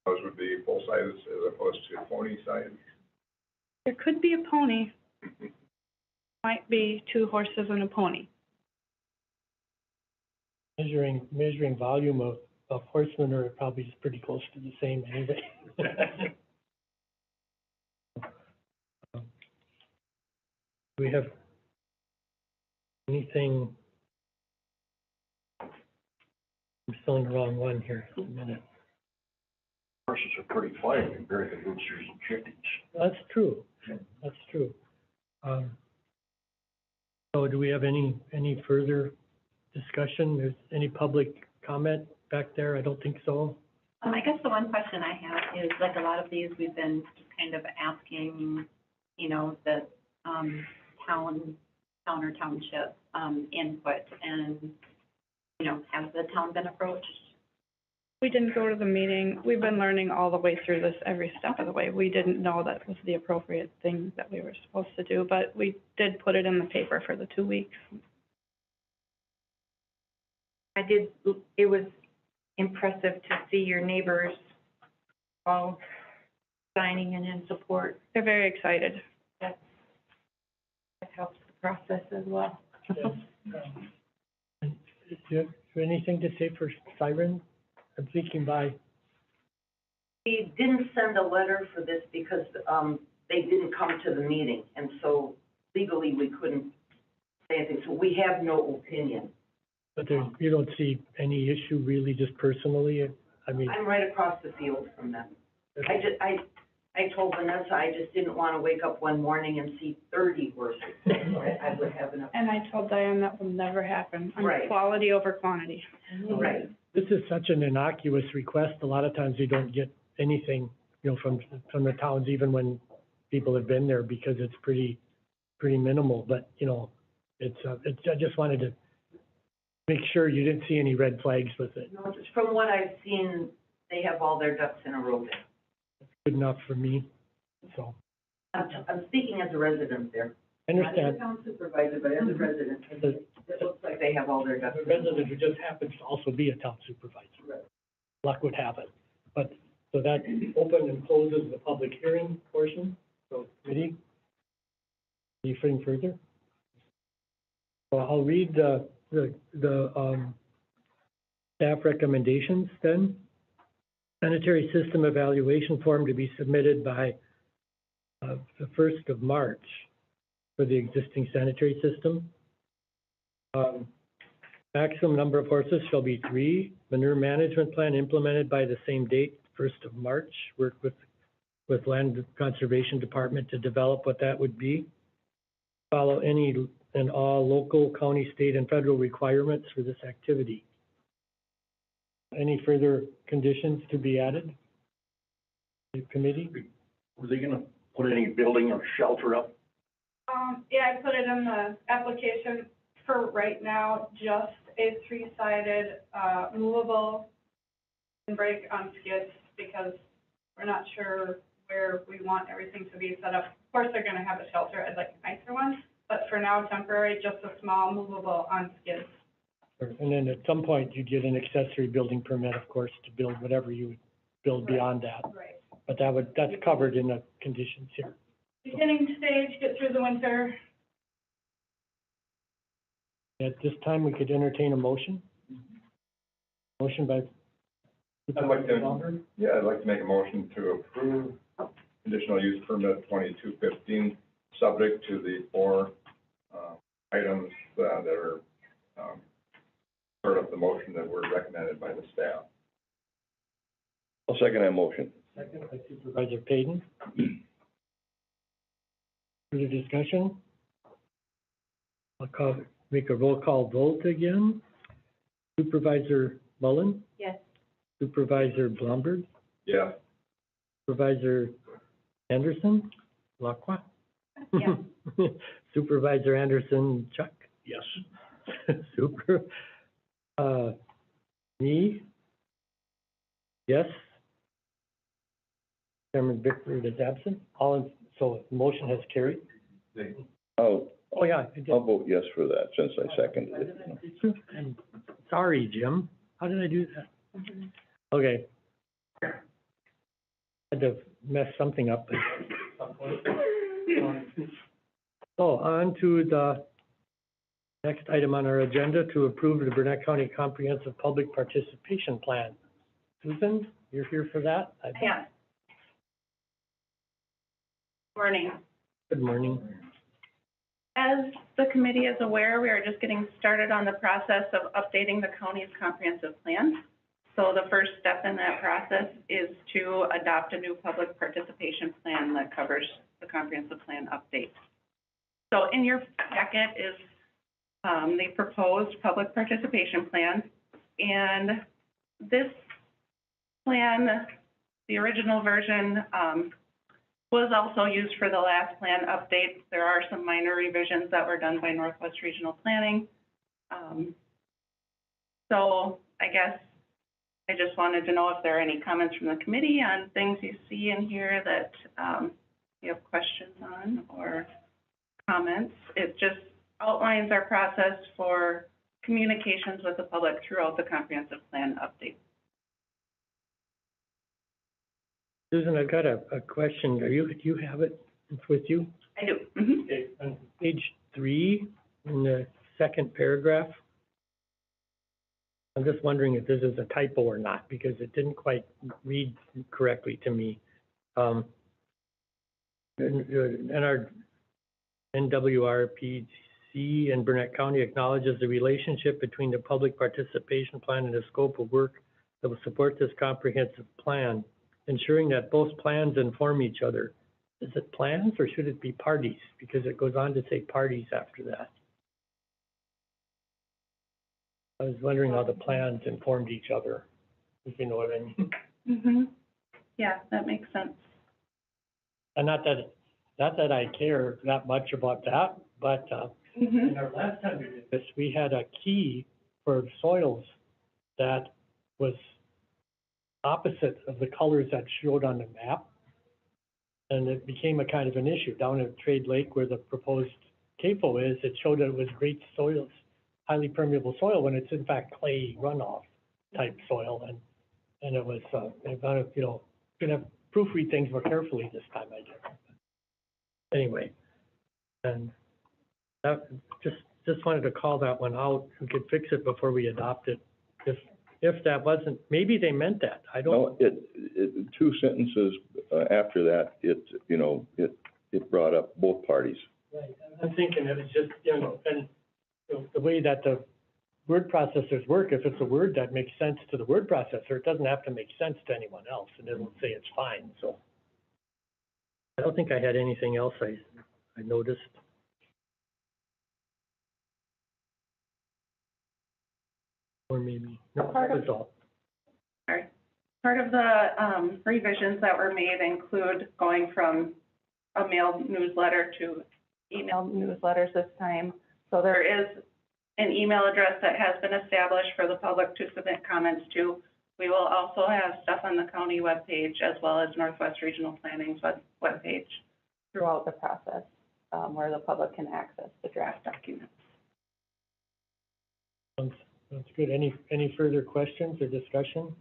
Those would be full sizes as opposed to pony size? There could be a pony. Might be 2 horses and a pony. Measuring volume of horsemen are probably just pretty close to the same anyway. Do we have anything? I'm still in the wrong one here, a minute. Horses are pretty quiet compared to roosters and chickens. That's true, that's true. So do we have any further discussion? There's any public comment back there? I don't think so. I guess the one question I have is, like a lot of these, we've been just kind of asking, you know, the, town or township, input, and, you know, has the town been approached? We didn't go to the meeting. We've been learning all the way through this, every step of the way. We didn't know that was the appropriate thing that we were supposed to do, but we did put it in the paper for the 2 weeks. It was impressive to see your neighbors all signing and in support. They're very excited. That helps the process as well. And do you have anything to say for Siren? I'm thinking by, We didn't send a letter for this because, they didn't come to the meeting, and so legally we couldn't say anything, so we have no opinion. but there, you don't see any issue really just personally? I mean, I'm right across the field from them. I told Vanessa I just didn't want to wake up one morning and see 30 horses. I would have enough. And I told Diane that will never happen. Right. Quality over quantity. Right. this is such an innocuous request. A lot of times we don't get anything, you know, from the towns, even when people have been there, because it's pretty minimal. But, you know, I just wanted to make sure you didn't see any red flags with it. No, just from what I've seen, they have all their ducks in a row there. Good enough for me, so. I'm speaking as a resident there. I Not as understand. a town supervisor, but as a resident. It looks like they have all their ducks. The resident who just happens to also be a town supervisor. Luck would have it. But, so that open and closes the public hearing portion, so committee. Anything further? Well, I'll read the staff recommendations then. Sanitary system evaluation form to be submitted by the 1st of March for the existing sanitary system. Maximum number of horses shall be 3. Manure management plan implemented by the same date, 1st of March. Work with Land Conservation Department to develop what that would be. Follow any and all local, county, state, and federal requirements for this activity. Any further conditions to be added? The committee? Were they gonna put any building or shelter up? Yeah, I put it in the application for right now, just a 3-sided, movable brake on skids, because we're not sure where we want everything to be set up. Of course, they're gonna have a shelter, I'd like a nicer one, but for now, temporary, just a small movable on skids. And then at some point, you'd get an accessory building permit, of course, to build whatever you would build beyond that. Right. But that's covered in the conditions here. Beginning stage, get through the winter. At this time, we could entertain a motion. Motion by. I'd like to make a motion to approve conditional use permit 2215, subject to the 4 items that are part of the motion that were recommended by the staff. I'll second that motion. Second by Supervisor Payton. Further discussion? Make a roll call vote again. Supervisor Mullen, Yes. Supervisor Blumberg, Yes. Supervisor Anderson, Lacroix. Yeah. Supervisor Anderson, Chuck. Yes. Super. Me? Yes. Chairman Bickford is absent. So the motion has carried. Oh, yeah, I did. I'll vote yes for that since I seconded it. I'm sorry, Jim. How did I do that? Okay. Had to mess something up. So on to the next item on our agenda, to approve the Burnett County Comprehensive Public Participation Plan. Susan, you're here for that? Yeah. Morning. Good morning. As the committee is aware, we are just getting started on the process of updating the county's comprehensive plan. So the first step in that process is to adopt a new public participation plan that covers the comprehensive plan update. So in your packet is the proposed public participation plan. And this plan, the original version, was also used for the last plan update. There are some minor revisions that were done by Northwest Regional Planning. So I guess I just wanted to know if there are any comments from the committee on things you see in here that you have questions on or comments. It just outlines our process for communications with the public throughout the comprehensive plan update. Susan, I've got a question. Do you have it with you? I do. Mm-hmm. Okay, on page 3, in the second paragraph, I'm just wondering if this is a typo or not, because it didn't quite read correctly to me. And our NWRPC and Burnett County acknowledges the relationship between the public participation plan and the scope of work that will support this comprehensive plan, ensuring that both plans inform each other. Is it plans or should it be parties? Because it goes on to say parties after that. I was wondering how the plans informed each other, if you know what I mean. Mm-hmm. Yeah, that makes sense. And not that I care that much about that, but in our last time we did this, we had a key for soils that was opposite of the colors that showed on the map. And it became a kind of an issue down at Trade Lake where the proposed CAFO is. It showed that it was great soils, highly permeable soil, when it's in fact clay runoff type soil. And it was, gonna proofread things more carefully this time, I guess. Anyway, and that, just wanted to call that one out. We could fix it before we adopt it. If that wasn't, maybe they meant that, I don't. No, it, 2 sentences after that, it brought up both parties. Right, I'm thinking it was just, and the way that the word processors work, if it's a word that makes sense to the word processor, it doesn't have to make sense to anyone else, and it'll say it's fine, so. I don't think I had anything else I noticed. Or maybe, no, that was all. Sorry. Part of the revisions that were made include going from a mailed newsletter to email newsletters this time. So there is an email address that has been established for the public to submit comments to. We will also have stuff on the county webpage as well as Northwest Regional Planning's webpage throughout the process, where the public can access the draft documents. Sounds good. Any further questions or discussion?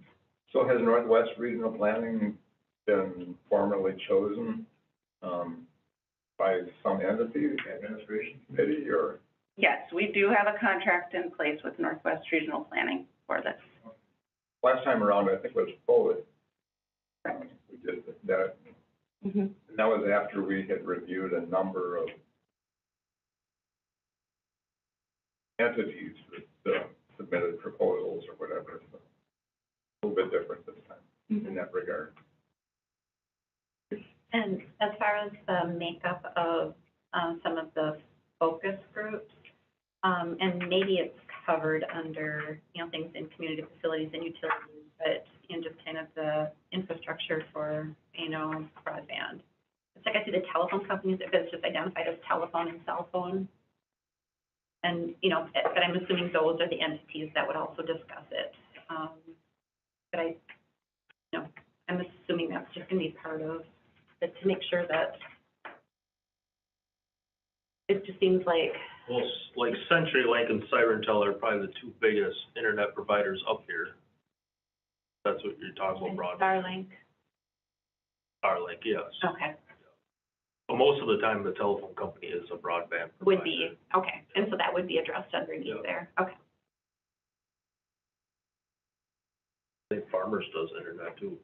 So has Northwest Regional Planning been formally chosen by some entity, administration committee, or? Yes, we do have a contract in place with Northwest Regional Planning for this. Last time around, I think it was forward. We did that. Mm-hmm. And that was after we had reviewed a number of entities that submitted proposals or whatever. So a little bit different this time in that regard. And as far as the makeup of some of the focus groups, and maybe it's covered under, things in community facilities and utilities, but in just kind of the infrastructure for, broadband. It's like I see the telephone companies, if it's just identified as telephone and cell phone. And, but I'm assuming those are the entities that would also discuss it. But I'm assuming that's just gonna be part of it to make sure that it just seems like, Well, like CenturyLink and SirenTel are probably the two biggest internet providers up here. That's what you're talking and about, broadband. Starlink, Starlink, yes. okay, But most of the time, the telephone company is a broadband provider. would be, okay, and so that would be addressed underneath Yeah. there, okay. I think Farmers does internet too.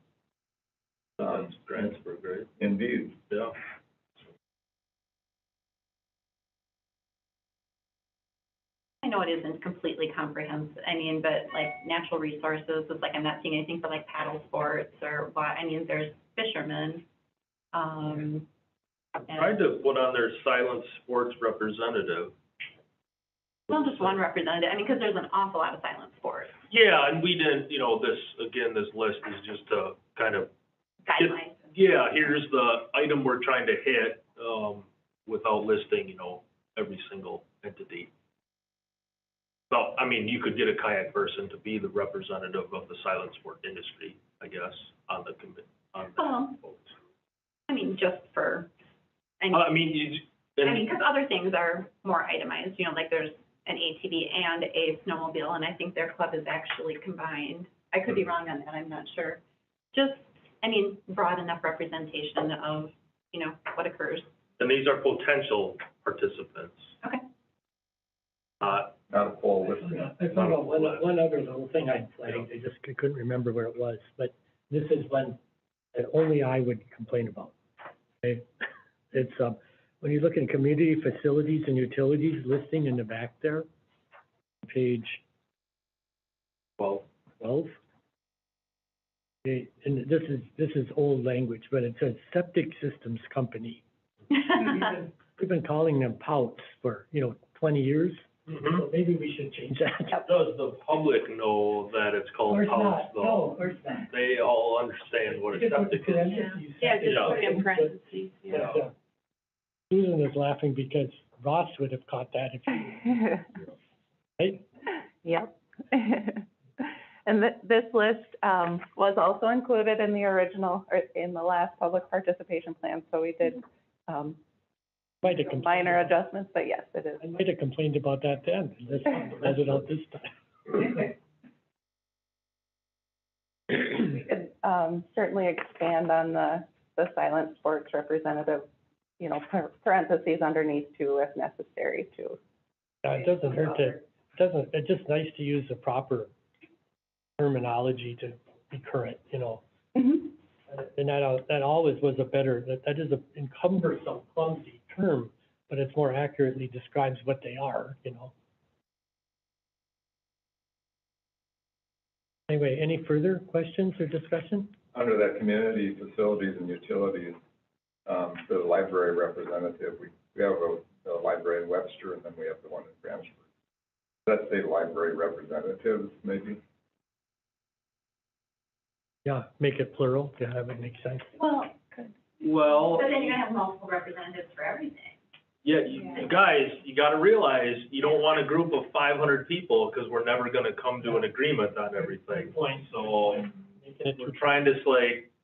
That's Grantsburg, right? Indeed. Yeah. I know it isn't completely comprehensive, I mean, but like natural resources, it's like I'm not seeing anything for like paddle sports or what, I mean, there's fishermen. And, Tried to put on their silent sports representative. well, just one representative, I mean, because there's an awful lot of silent sports Yeah, and we didn't, you know, this, again, this list is just to kind of, guidelines. yeah, here's the item we're trying to hit, without listing, you know, every single entity. So, I mean, you could get a kayak person to be the representative of the silent sport industry, I guess, on the commit, on Well, the folks. I mean, just for, I I mean, mean, because other things are more itemized, you know, like there's an ATV and a snowmobile, and I think their club is actually combined. I could be wrong on that, I'm not sure. Just, I mean, broad enough representation of, you know, what occurs. and these are potential participants. Okay. Not a full listing. I found out one other little thing I flagged, I just couldn't remember where it was, but this is one that only I would complain about. Okay? It's, when you look in community facilities and utilities listing in the back there, page 12. Okay, and this is old language, but it says septic systems company. We've been calling them POUTs for, 20 years. Mhm. So maybe we should change that. Does the public know that it's called POUTs though? No, of course not. They all understand what a septic is. Yeah, just Yeah. put in parentheses, yeah. But, Susan is laughing because Ross would have caught that if he, right? Yep. And this list, was also included in the original, or in the last public participation plan, so we did, Might have complained. minor adjustments, but yes, it is. I might have complained about that then, and this read it out this time. We could, certainly expand on the silent sports representative, parentheses underneath too, if necessary, too. It doesn't hurt it's just nice to use the proper terminology to be current, Mhm. And that always was a better, that is a cumbersome, clumsy term, but it's more accurately describes what they are. Anyway, any further questions or discussion? Under that community facilities and utilities, the library representative, we have a library in Webster, and then we have the one in Grantsburg. Let's say library representatives, maybe? Yeah, make it plural, yeah, that would make sense. Well, Well, but then you're gonna have multiple representatives for everything. yeah, you guys, you gotta realize, you don't want a group of 500 people, because we're never gonna come to an agreement on everything. So, we're trying to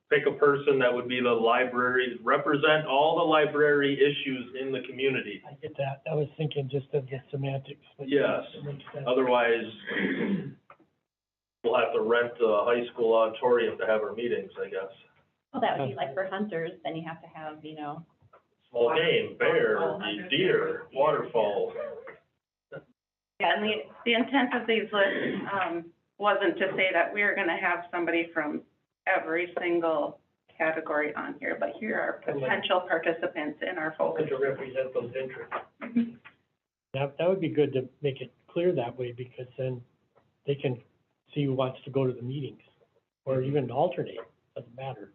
pick a person that would be the library, represent all the library issues in the community. I get that, I was thinking just of the semantics, but. Yes. It makes sense. Otherwise, we'll have to rent a high school auditorium to have our meetings, I guess. Well, that would be like for hunters, then you have to have, Small game, bear, deer, waterfowl. Yeah, and the intent of these lists, wasn't to say that we're gonna have somebody from every single category on here, but here are potential participants in our focus. To represent those interests. That would be good to make it clear that way, because then they can see who wants to go to the meetings, or even alternate, doesn't matter.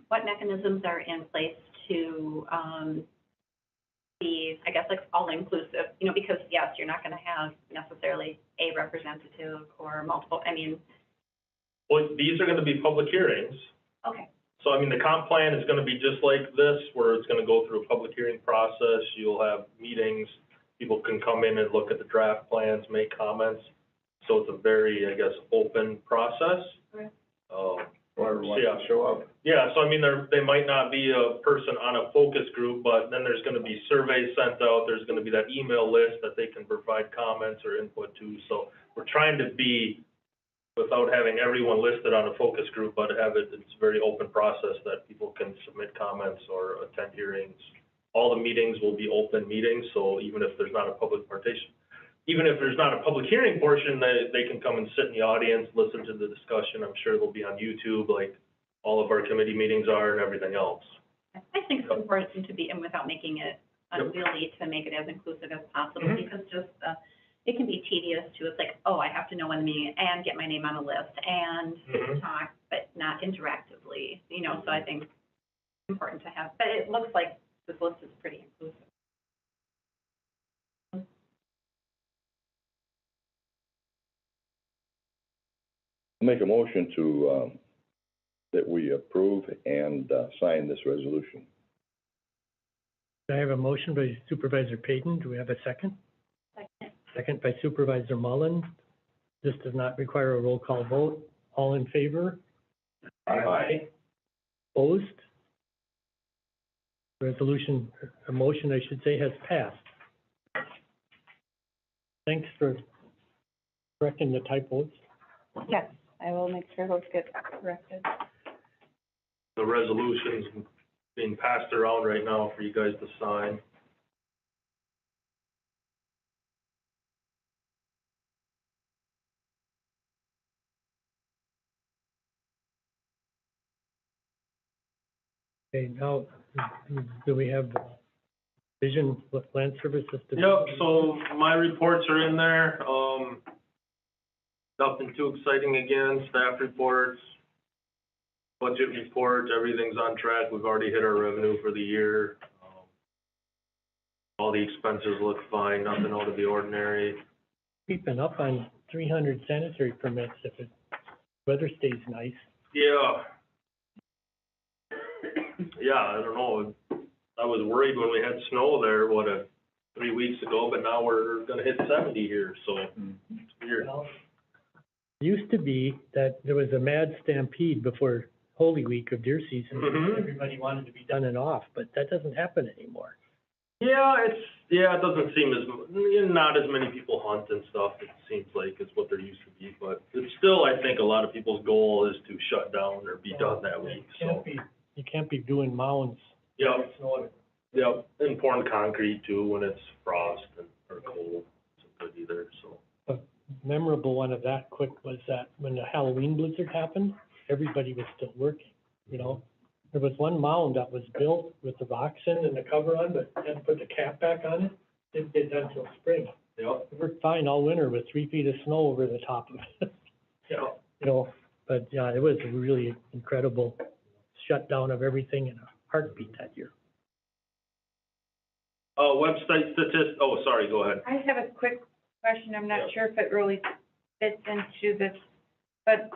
what mechanisms are in place to, be, I guess, like all-inclusive, because yes, you're not gonna have necessarily a representative or multiple, Well, these are gonna be public hearings. okay. So, I mean, the comp plan is gonna be just like this, where it's gonna go through a public hearing process. You'll have meetings. People can come in and look at the draft plans, make comments. So it's a very, I guess, open process. Okay. Well, whoever wants Yeah. to show up. Yeah, so I mean, they might not be a person on a focus group, but then there's gonna be surveys sent out, there's gonna be that email list that they can provide comments or input to, so we're trying to be, without having everyone listed on a focus group, but have it's a very open process that people can submit comments or attend hearings. All the meetings will be open meetings, so even if there's not a public participation, even if there's not a public hearing portion, they can come and sit in the audience, listen to the discussion. I'm sure they'll be on YouTube, like all of our committee meetings are and everything else. I think it's important to be in without making it Yep. unwieldy, to make it as inclusive as possible, Mhm. because just, it can be tedious too. It's like, oh, I have to know when the meeting, and get my name on a list, and Mhm. talk, but not interactively, you know, so I think it's important to have, but it looks like this list is pretty inclusive. Make a motion to, that we approve and, sign this resolution. I have a motion by Supervisor Payton. Do we have a second? Second. Second by Supervisor Mullen. This does not require a roll call vote. All in favor? Aye. Opposed? Resolution, a motion, I should say, has passed. Thanks for correcting the typos. Yes, I will make sure those get corrected. The resolution's being passed around right now for you guys to sign. Okay, now, do we have Vision Land Services? Yep, so my reports are in there, nothing too exciting again, staff reports, budget reports, everything's on track, we've already hit our revenue for the year. All the expenses look fine, nothing out of the ordinary. Creeping up on 300 sanitary permits if it, weather stays nice. Yeah. Yeah, I don't know, I was worried when we had snow there, 3 weeks ago, but now we're gonna hit 70 here, so it's weird. It used to be that there was a mad stampede before Holy Week of deer season. Mhm. Everybody wanted to be done and off, but that doesn't happen anymore. Yeah, it doesn't seem not as many people hunt and stuff, it seems like, is what there used to be, but it's still, I think, a lot of people's goal is to shut down or be done that week, so. You can't be doing mounds. Yep, and pouring concrete too when it's frost or cold, isn't good either, so. A memorable one of that quick was that when the Halloween blizzard happened, everybody was still working, you know? There was one mound that was built with the rocks in and the cover on, but hadn't put the cap back on it, didn't get done till spring. Yep. It worked fine all winter with 3 feet of snow over the top of it. Yeah. You know, but yeah, it was a really incredible shutdown of everything in a heartbeat that year. Website statistics, oh, sorry, go ahead. I have a quick question, I'm Yeah. not sure if it really fits into this, but,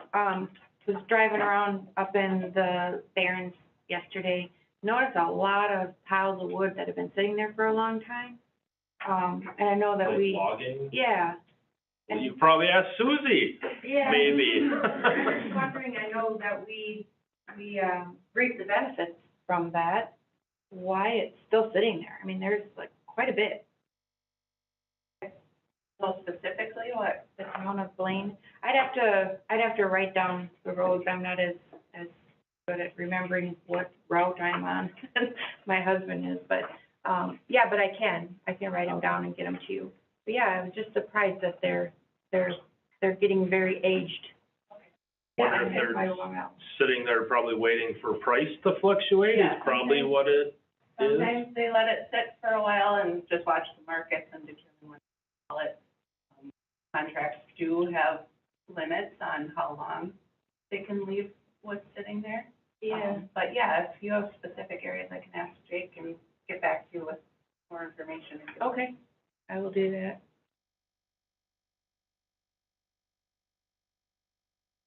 was driving around up in the Barrens yesterday, noticed a lot of piles of wood that have been sitting there for a long time. And I know that Like we, logging? yeah, Well, you probably asked Susie, yeah. maybe. I'm just wondering, I know that we reap the benefits from that, why it's still sitting there? I mean, there's like quite a bit. So specifically, what, The town of Blaine, I'd have to write down the roads, I'm not as good at remembering what route I'm on, my husband is, but, yeah, but I can write them down and get them to you. But yeah, I was just surprised that they're getting very aged. Wonder if Yeah, they're quite a long out. sitting there probably waiting for price to fluctuate, is Yeah, probably sometimes- what it is. sometimes they let it sit for a while and just watch the markets and determine when to sell it. Contracts do have limits on how long they can leave wood sitting there. Yeah. But yeah, if you have specific areas, I can ask Jake and get back to you with more information. Okay, I will do that.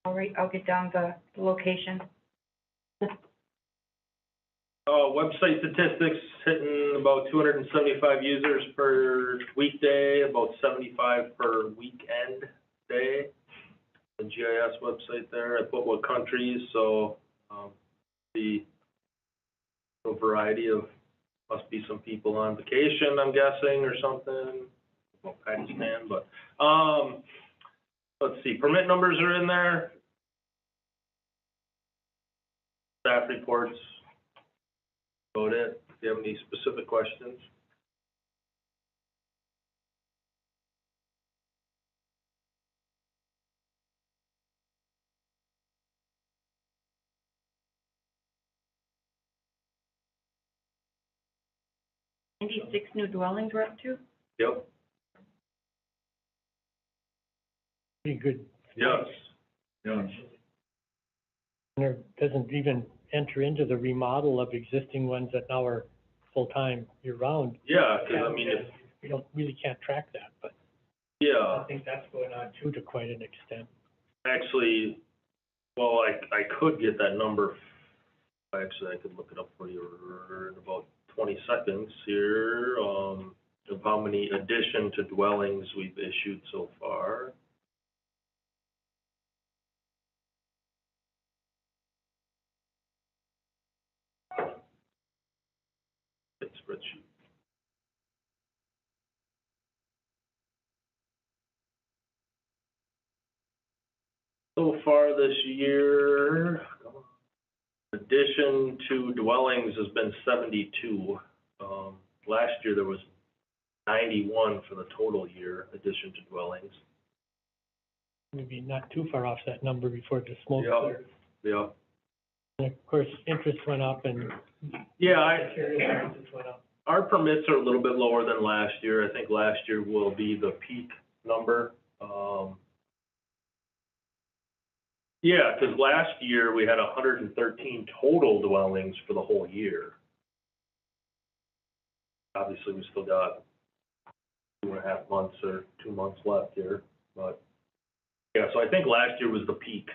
I'll get down the location. Website statistics, hitting about 275 users per weekday, about 75 per weekend day. The GIS gas website there. I put what countries, so, the a variety of, must be some people on vacation, I'm guessing, or something. Well, Pakistan, but, let's see, permit numbers are in there. Staff reports. About it. If you have any specific questions. Ninety-six new dwellings we're up to? Yep. Pretty good. Yes. Yeah. And there doesn't even enter into the remodel of existing ones that now are full-time year-round. Yeah, 'cause I mean, if, We don't, really can't track that, but I yeah, think that's going on too, to quite an extent. actually, well, I could get that number. Actually, I could look it up for you in about 20 seconds here, of how many addition to dwellings we've issued so far. Spreadsheet. So far this year, addition to dwellings has been 72. Last year there was 91 for the total year, addition to dwellings. Maybe not too far off that number before the smoke Yeah. clears. Yeah. And of course, interest went up and Yeah, interest went up. our permits are a little bit lower than last year. I think last year will be the peak number. Yeah, 'cause last year we had 113 total dwellings for the whole year. Obviously, we still got 2.5 months or 2 months left here, but, yeah, so I think last year was the peak,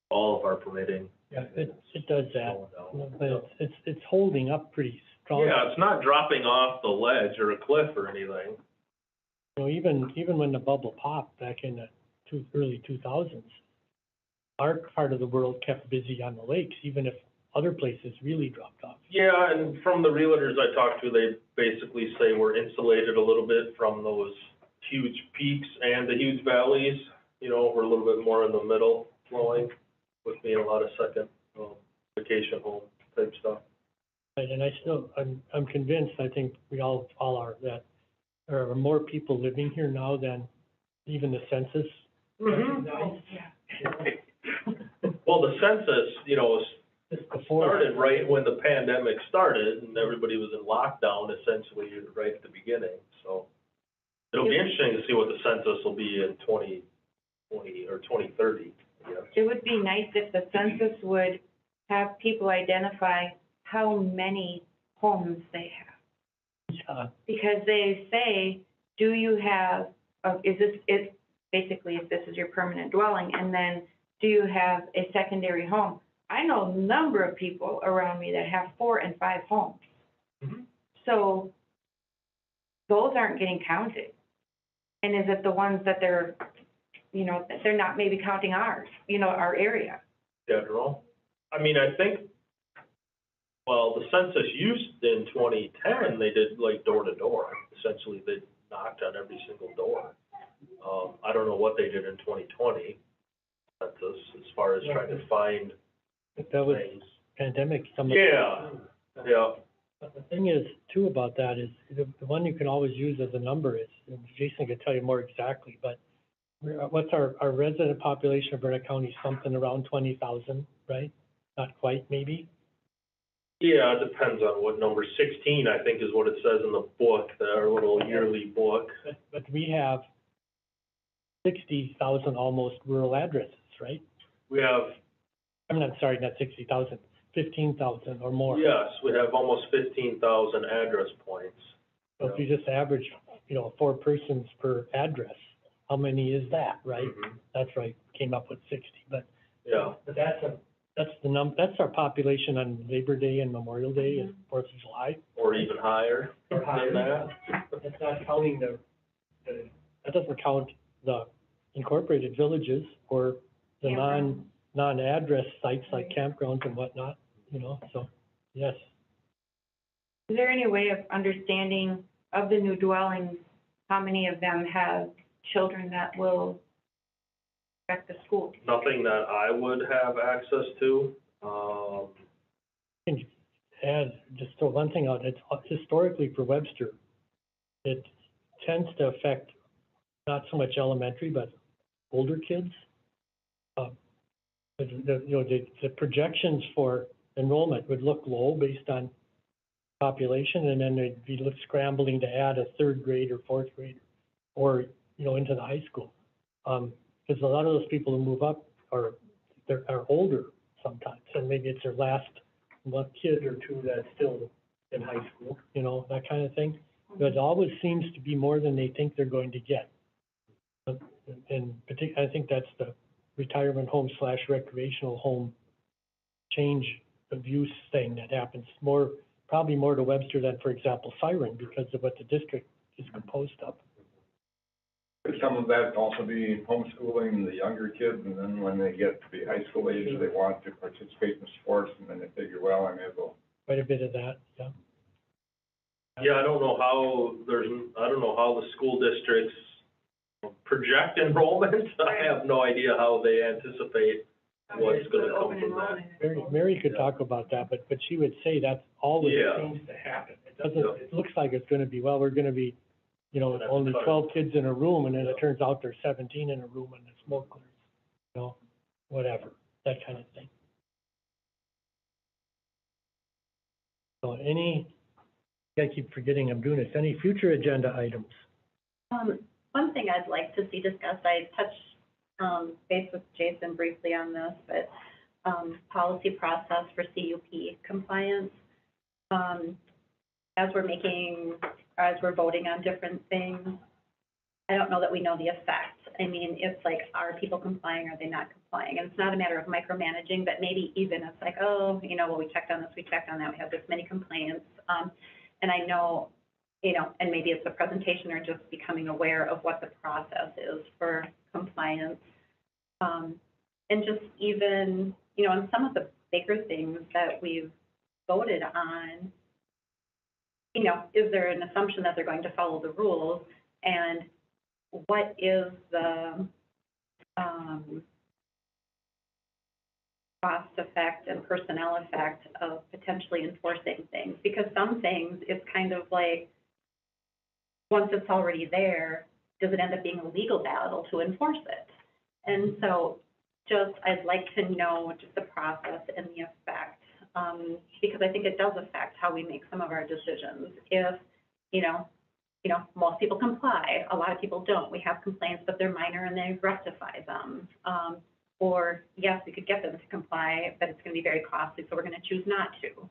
all of our permitting. Yeah, it does that, Going down. but it's holding up pretty strong. Yeah, it's not dropping off the ledge or a cliff or anything. You know, even when the bubble popped back in the early 2000s, our part of the world kept busy on the lakes, even if other places really dropped off. Yeah, and from the realtors I talked to, they basically say we're insulated a little bit from those huge peaks and the huge valleys. You know, we're a little bit more in the middle flowing, with being a lot of second, vacation home type stuff. Right, and I'm convinced, I think we all are, that there are more people living here now than even the census recognized. Well, the census, you know, Just before. started right when the pandemic started, and everybody was in lockdown essentially right at the beginning, so. It'll be interesting to see what the census will be in 2020 or 2030, I guess. It would be nice if the census would have people identify how many homes they have. Yeah, Because they say, do you have, basically if this is your permanent dwelling, and then do you have a secondary home? I know a number of people around me that have 4 and 5 homes. Mhm. So those aren't getting counted. And is it the ones that they're, you know, that they're not maybe counting ours, you know, our area? General. I mean, I think, well, the census used in 2010, they did like door to door. Essentially, they knocked on every single door. I don't know what they did in 2020 census as far as trying to find that was things. pandemic. Yeah, yeah. But the thing is, too, about that is, the one you can always use as a number is, and Jason can tell you more exactly, but what's our resident population of Burnett County, something around 20,000, right? Not quite, maybe? Yeah, it depends on what number. 16, I think, is what it says in the book, our little yearly book. But we have 60,000 almost rural addresses, right? We have, I'm not, sorry, not 60,000, 15,000 or more. yes, we have almost 15,000 address points. So if you just average, 4 persons per address, how many is that, right? Mhm. That's right, came up with 60, but. Yeah. But that's our population on Labor Day and Memorial Day and 4th of July. Or even higher Or higher. than that. That's not counting that doesn't count the incorporated villages or the non-address sites like campgrounds and whatnot, so, yes. Is there any way of understanding of the new dwellings, how many of them have children that will affect the school? Nothing that I would have access to. Can add, just throw one thing out, it's historically for Webster, it tends to affect not so much elementary, but older kids. The projections for enrollment would look low based on population, and then they'd be scrambling to add a third grade or fourth grade, or, into the high school. Because a lot of those people who move up are older sometimes, and maybe it's their last one kid or two that's still in high school, that kind of thing. But it always seems to be more than they think they're going to get. And I think that's the retirement home / recreational home change of use thing that happens probably more to Webster than, for example, Siren, because of what the district is composed of. Could some of that also be homeschooling the younger kids, and then when they get to be high school age, they want to participate in sports, and then they figure, well, I may as well. Quite a bit of that, yeah. Yeah, I don't know how the school districts project enrollment. I have no idea how they anticipate what's gonna come from that. Mary could talk about that, but she would say that's always Yeah. seems to happen. It looks like it's gonna be, we're gonna be, only 12 kids in a room, and then it turns out there's 17 in a room and the smoke clears, whatever, that kind of thing. So I keep forgetting I'm doing this, any future agenda items? One thing I'd like to see discussed, I touched base with Jason briefly on this, but policy process for CUP compliance. As we're voting on different things, I don't know that we know the effect. I mean, it's like, are people complying, are they not complying? And it's not a matter of micromanaging, but maybe even it's like, well, we checked on this, we checked on that, we have this many complaints. And I know, and maybe it's a presentation or just becoming aware of what the process is for compliance. And just even, on some of the bigger things that we've voted on, is there an assumption that they're going to follow the rules? And what is the cost effect and personnel effect of potentially enforcing things? Because some things, it's kind of like, once it's already there, does it end up being a legal battle to enforce it? And so I'd like to know just the process and the effect, because I think it does affect how we make some of our decisions. If, most people comply, a lot of people don't. We have complaints, but they're minor and they rectify them. Or yes, we could get them to comply, but it's going to be very costly, so we're going to choose not to.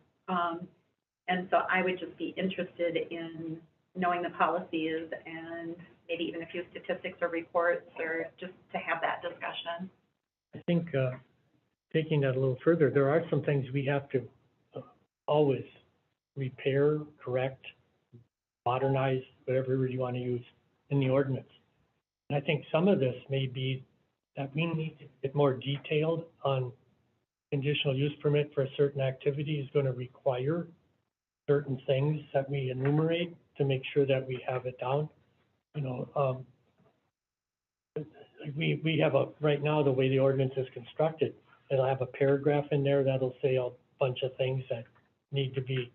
And so I would just be interested in knowing the policies and maybe even a few statistics or reports, or just to have that discussion. I think, taking that a little further, there are some things we have to always repair, correct, modernize, whatever word you want to use, in the ordinance. And I think some of this may be that we need to get more detailed on conditional use permit for a certain activity is going to require certain things that we enumerate to make sure that we have it down. We have right now, the way the ordinance is constructed, it'll have a paragraph in there that'll say a bunch of things that need to be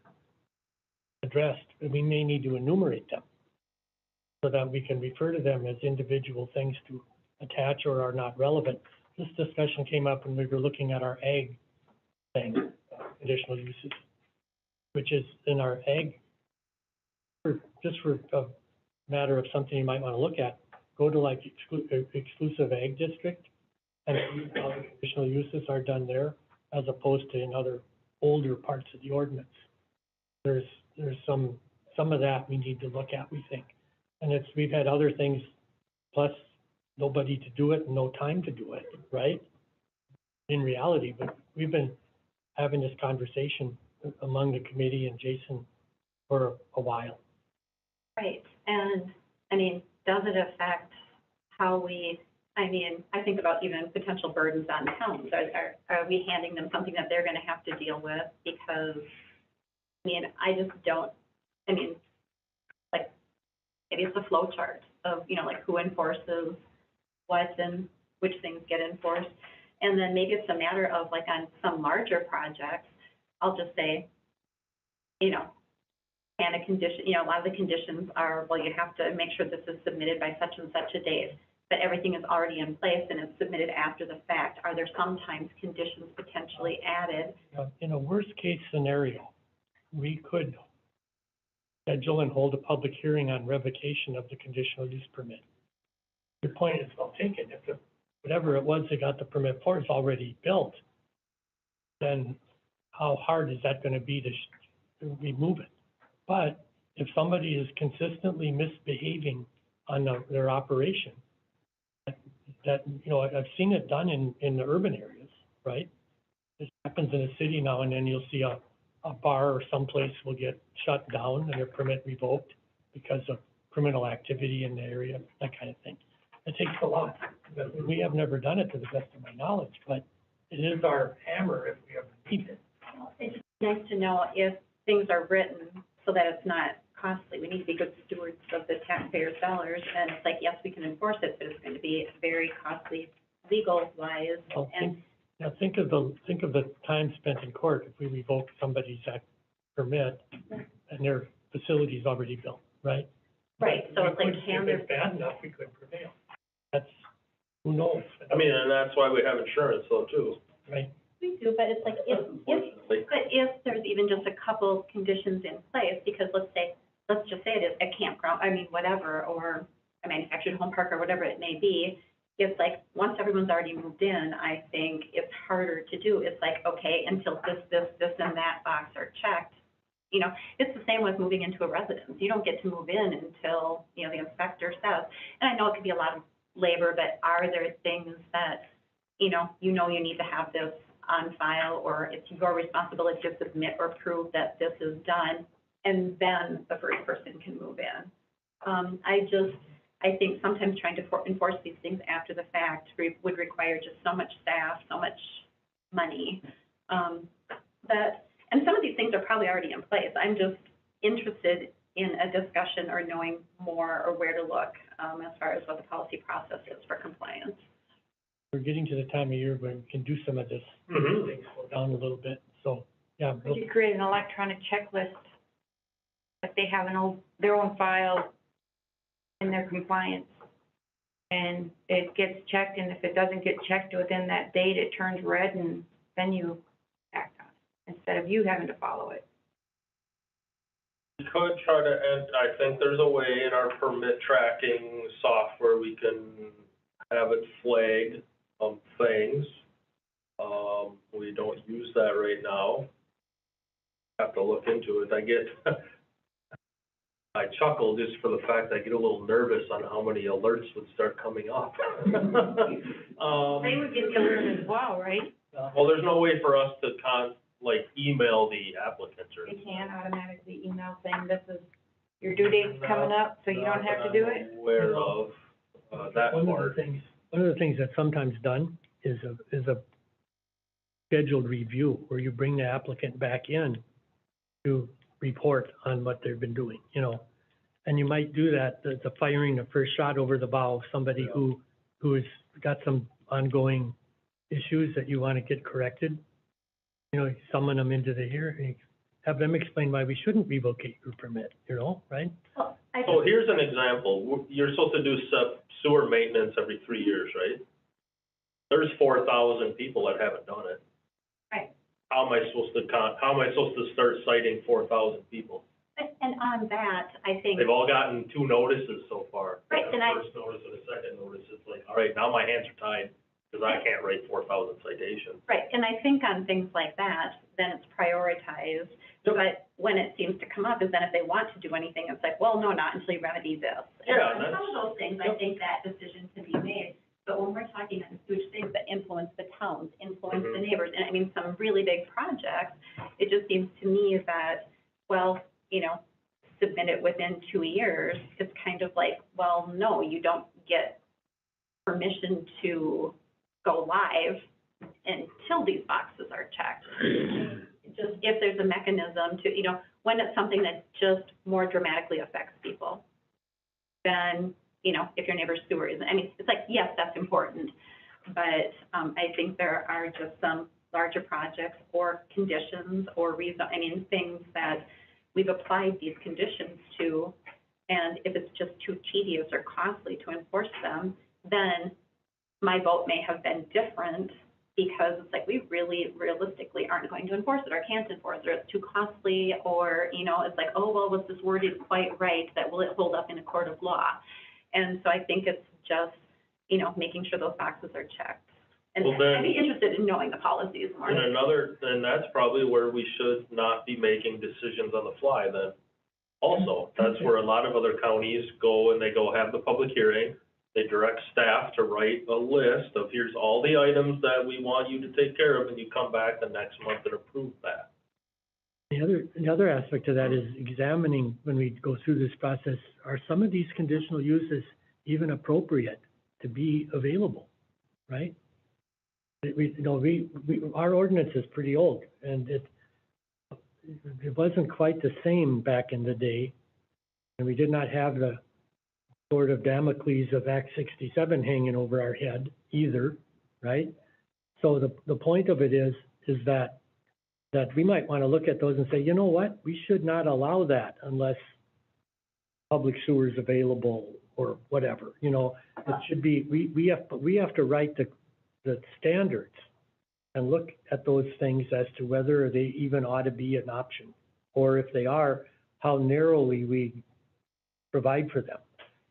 addressed, but we may need to enumerate them so that we can refer to them as individual things to attach or are not relevant. This discussion came up when we were looking at our ag thing, conditional uses, which is in our ag, just for a matter of something you might want to look at, go to like exclusive ag district and see how the conditional uses are done there as opposed to in other older parts of the ordinance. There's some of that we need to look at, we think. And we've had other things, plus nobody to do it and no time to do it, right? In reality, but we've been having this conversation among the committee and Jason for a while. Right, and I mean, does it affect how we I mean, I think about even potential burdens on towns. Are we handing them something that they're gonna have to deal with? Because, I mean, I just don't, I mean, like, maybe it's a flow chart of, you know, like who enforces what and which things get enforced. And then maybe it's a matter of like on some larger projects, I'll just say, you know, and a condition, you know, a lot of the conditions are, well, you have to make sure this is submitted by such and such a date, but everything is already in place and it's submitted after the fact. Are there sometimes conditions potentially added? In a worst-case scenario, we could schedule and hold a public hearing on revocation of the conditional use permit. Your point is well taken. If the, whatever it was they got the permit for is already built, then how hard is that gonna be to remove it? But if somebody is consistently misbehaving on their operation, that, you know, I've seen it done in the urban areas, right? This happens in a city now and then. You'll see a bar or someplace will get shut down and their permit revoked because of criminal activity in the area, that kind of thing. It takes a lot. But we have never done it to the best of my knowledge, but it is our hammer if we ever need it. It's nice to know if things are written so that it's not costly. We need to be good stewards of the taxpayers' dollars, and it's like, yes, we can enforce it, but it's going to be very costly legal-wise. Well, And think of the time spent in court if we revoke somebody's permit and their facility's already built, right? right, so it's like, If can it's bad enough, we could prevail. That's, who knows? I mean, and that's why we have insurance though, too, Right? we do, but it's like, unfortunately. but if there's even just a couple conditions in place, because let's just say it is a campground, I mean, whatever, or a manufactured home park or whatever it may be, it's like, once everyone's already moved in, I think it's harder to do. It's like, okay, until this, and that box are checked. You know, it's the same with moving into a residence. You don't get to move in until, you know, the inspector says, and I know it could be a lot of labor, but are there things that, you need to have this on file, or it's your responsibility to submit or prove that this is done, and then the first person can move in. I think sometimes trying to enforce these things after the fact would require just so much staff, so much money, and some of these things are probably already in place. I'm just interested in a discussion or knowing more or where to look, as far as what the policy process is for compliance. We're getting to the time of year when we can do some of this, things slow down a little bit, so, yeah. Could you create an electronic checklist, like they have their own file in their compliance, and it gets checked, and if it doesn't get checked within that date, it turns red, and then you act on it, instead of you having to follow it. We could try to, and I think there's a way in our permit tracking software, we can have it flagged things. We don't use that right now. Have to look into it. I chuckle just for the fact I get a little nervous on how many alerts would start coming up. They would get the alert as well, right? Well, there's no way for us to email the applicants or. You can automatically email saying this is, your due date's coming up, so you don't have to do it? I'm aware of, that part. One of the things that's sometimes done is a scheduled review, where you bring the applicant back in to report on what they've been doing, and you might do that, the firing the first shot over the bow of somebody who has got some ongoing issues that you want to get corrected. You summon them into the hearing, have them explain why we shouldn't revocate your permit, right? Well, So here's an example. You're supposed to do sewer maintenance every 3 years, right? There's 4,000 people that haven't done it. Right. How am I supposed to start citing 4,000 people? And on that, I think. They've all gotten 2 notices so far. Right, and I. First notice and a second notice. It's like, all right, now my hands are tied because I can't write 4,000 citations. Right, and I think on things like that, then it's prioritized. Yep. But when it seems to come up is then if they want to do anything, it's like, well, no, not until you remedy this. Yeah, And some of those things, I think that decision can be made. But when we're talking on huge things that influence the towns, influence the neighbors, and I mean, some really big projects, it just seems to me that, well, submit it within 2 years, it's kind of like, well, no, you don't get permission to go live until these boxes are checked. Just if there's a mechanism to, when it's something that just more dramatically affects people, then, if your neighbor's sewer isn't, it's like, yes, that's important, but, I think there are just some larger projects or conditions or things that we've applied these conditions to, and if it's just too tedious or costly to enforce them, then my vote may have been different, because it's like, we really realistically aren't going to enforce it or can't enforce it, or it's too costly, or, it's like, oh, well, was this worded quite right, that will it hold up in a court of law? And so I think it's just, making sure those boxes are checked. And Well, then- I'd be interested in knowing the policies more. And that's probably where we should not be making decisions on the fly then. Also, that's where a lot of other counties go and they go have the public hearing. They direct staff to write a list of, here's all the items that we want you to take care of, and you come back the next month and approve that. The other aspect of that is examining, when we go through this process, are some of these conditional uses even appropriate to be available, right? Our ordinance is pretty old, and it wasn't quite the same back in the day, and we did not have the sort of Damocles of Act 67 hanging over our head either, right? So the point of it is that we might want to look at those and say, you know what, we should not allow that unless public sewer is available or whatever, it should be, we have to write the standards and look at those things as to whether they even ought to be an option, or if they are, how narrowly we provide for them.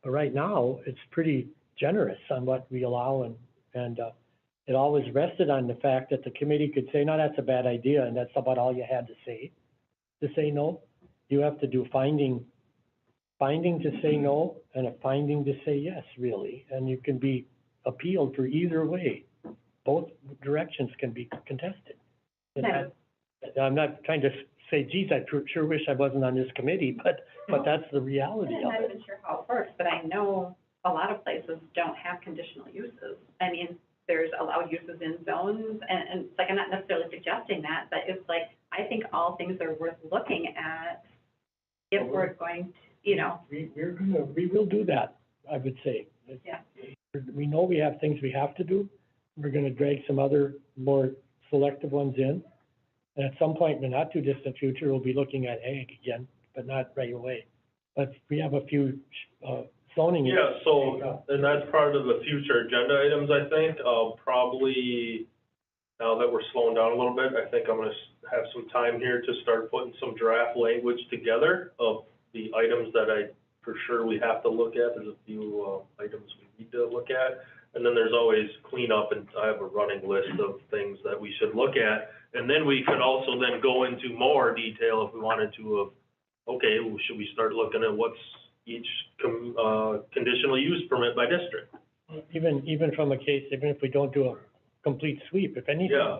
But right now, it's pretty generous on what we allow, and it always rested on the fact that the committee could say, no, that's a bad idea, and that's about all you had to say no. You have to do finding to say no, and a finding to say yes, really, and you can be appealed for either way. Both directions can be contested. And I'm not trying to say, geez, I sure wish I wasn't on this committee, but that's the reality I'm of not it. even sure how it works, but I know a lot of places don't have conditional uses. There's allowed uses in zones, and it's like, I'm not necessarily suggesting that, but it's like, I think all things are worth looking at if we're going to, We will do that, I would say. Yeah. We know we have things we have to do. We're gonna drag some other more selective ones in. And at some point in the not too distant future, we'll be looking at ag again, but not right away. But we have a few, zoning. Yeah, so, and that's part of the future agenda items, I think. Probably, now that we're slowing down a little bit, I think I'm gonna have some time here to start putting some draft language together of the items that for sure we have to look at. There's a few, items we need to look at. And then there's always cleanup, and I have a running list of things that we should look at. And then we could also then go into more detail if we wanted to of, okay, well, should we start looking at what's each conditional use permit by district? Even from a case, even if we don't do a complete sweep, if anything. Yeah.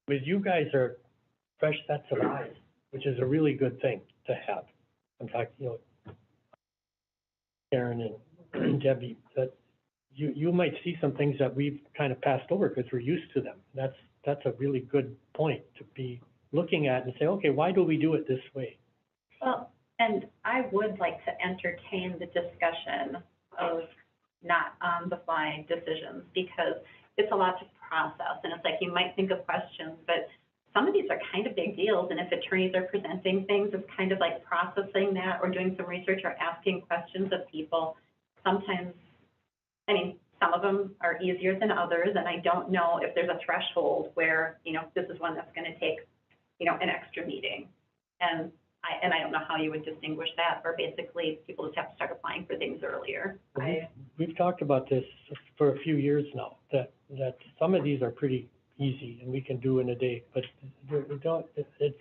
With you guys are fresh sets of eyes, which is a really good thing to have. In fact, Karen and Debbie, that you might see some things that we've kind of passed over because we're used to them. That's a really good point to be looking at and say, okay, why do we do it this way? Well, and I would like to entertain the discussion of not on the fly decisions, because it's a lot to process, and it's like, you might think of questions, but some of these are kind of big deals, and if attorneys are presenting things, it's kind of like processing that or doing some research or asking questions of people. Sometimes, some of them are easier than others, and I don't know if there's a threshold where, this is one that's gonna take, an extra meeting. And I don't know how you would distinguish that, or basically people just have to start applying for things earlier. We've talked about this for a few years now, that some of these are pretty easy and we can do in a day, but it's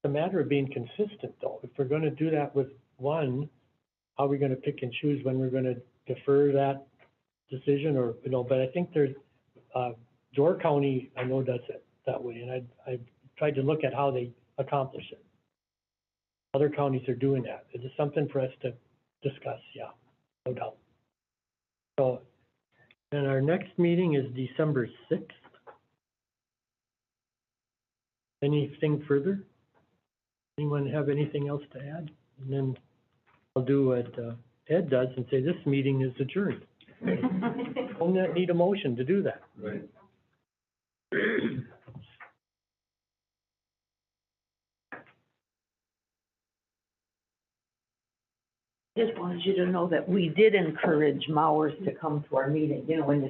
a matter of being consistent though. If we're gonna do that with one, how are we gonna pick and choose when we're gonna defer that decision, or, but I think there's, Door County, I know does it that way, and I've tried to look at how they accomplish it. Other counties are doing that. It is something for us to discuss, yeah, no doubt. So And our next meeting is December 6th. Anything further? Anyone have anything else to add? And then I'll do what Ed does and say this meeting is adjourned. We'll not need a motion to do that. Right. Just wanted you to know that we did encourage Mowers to come to our meeting, you know, when you said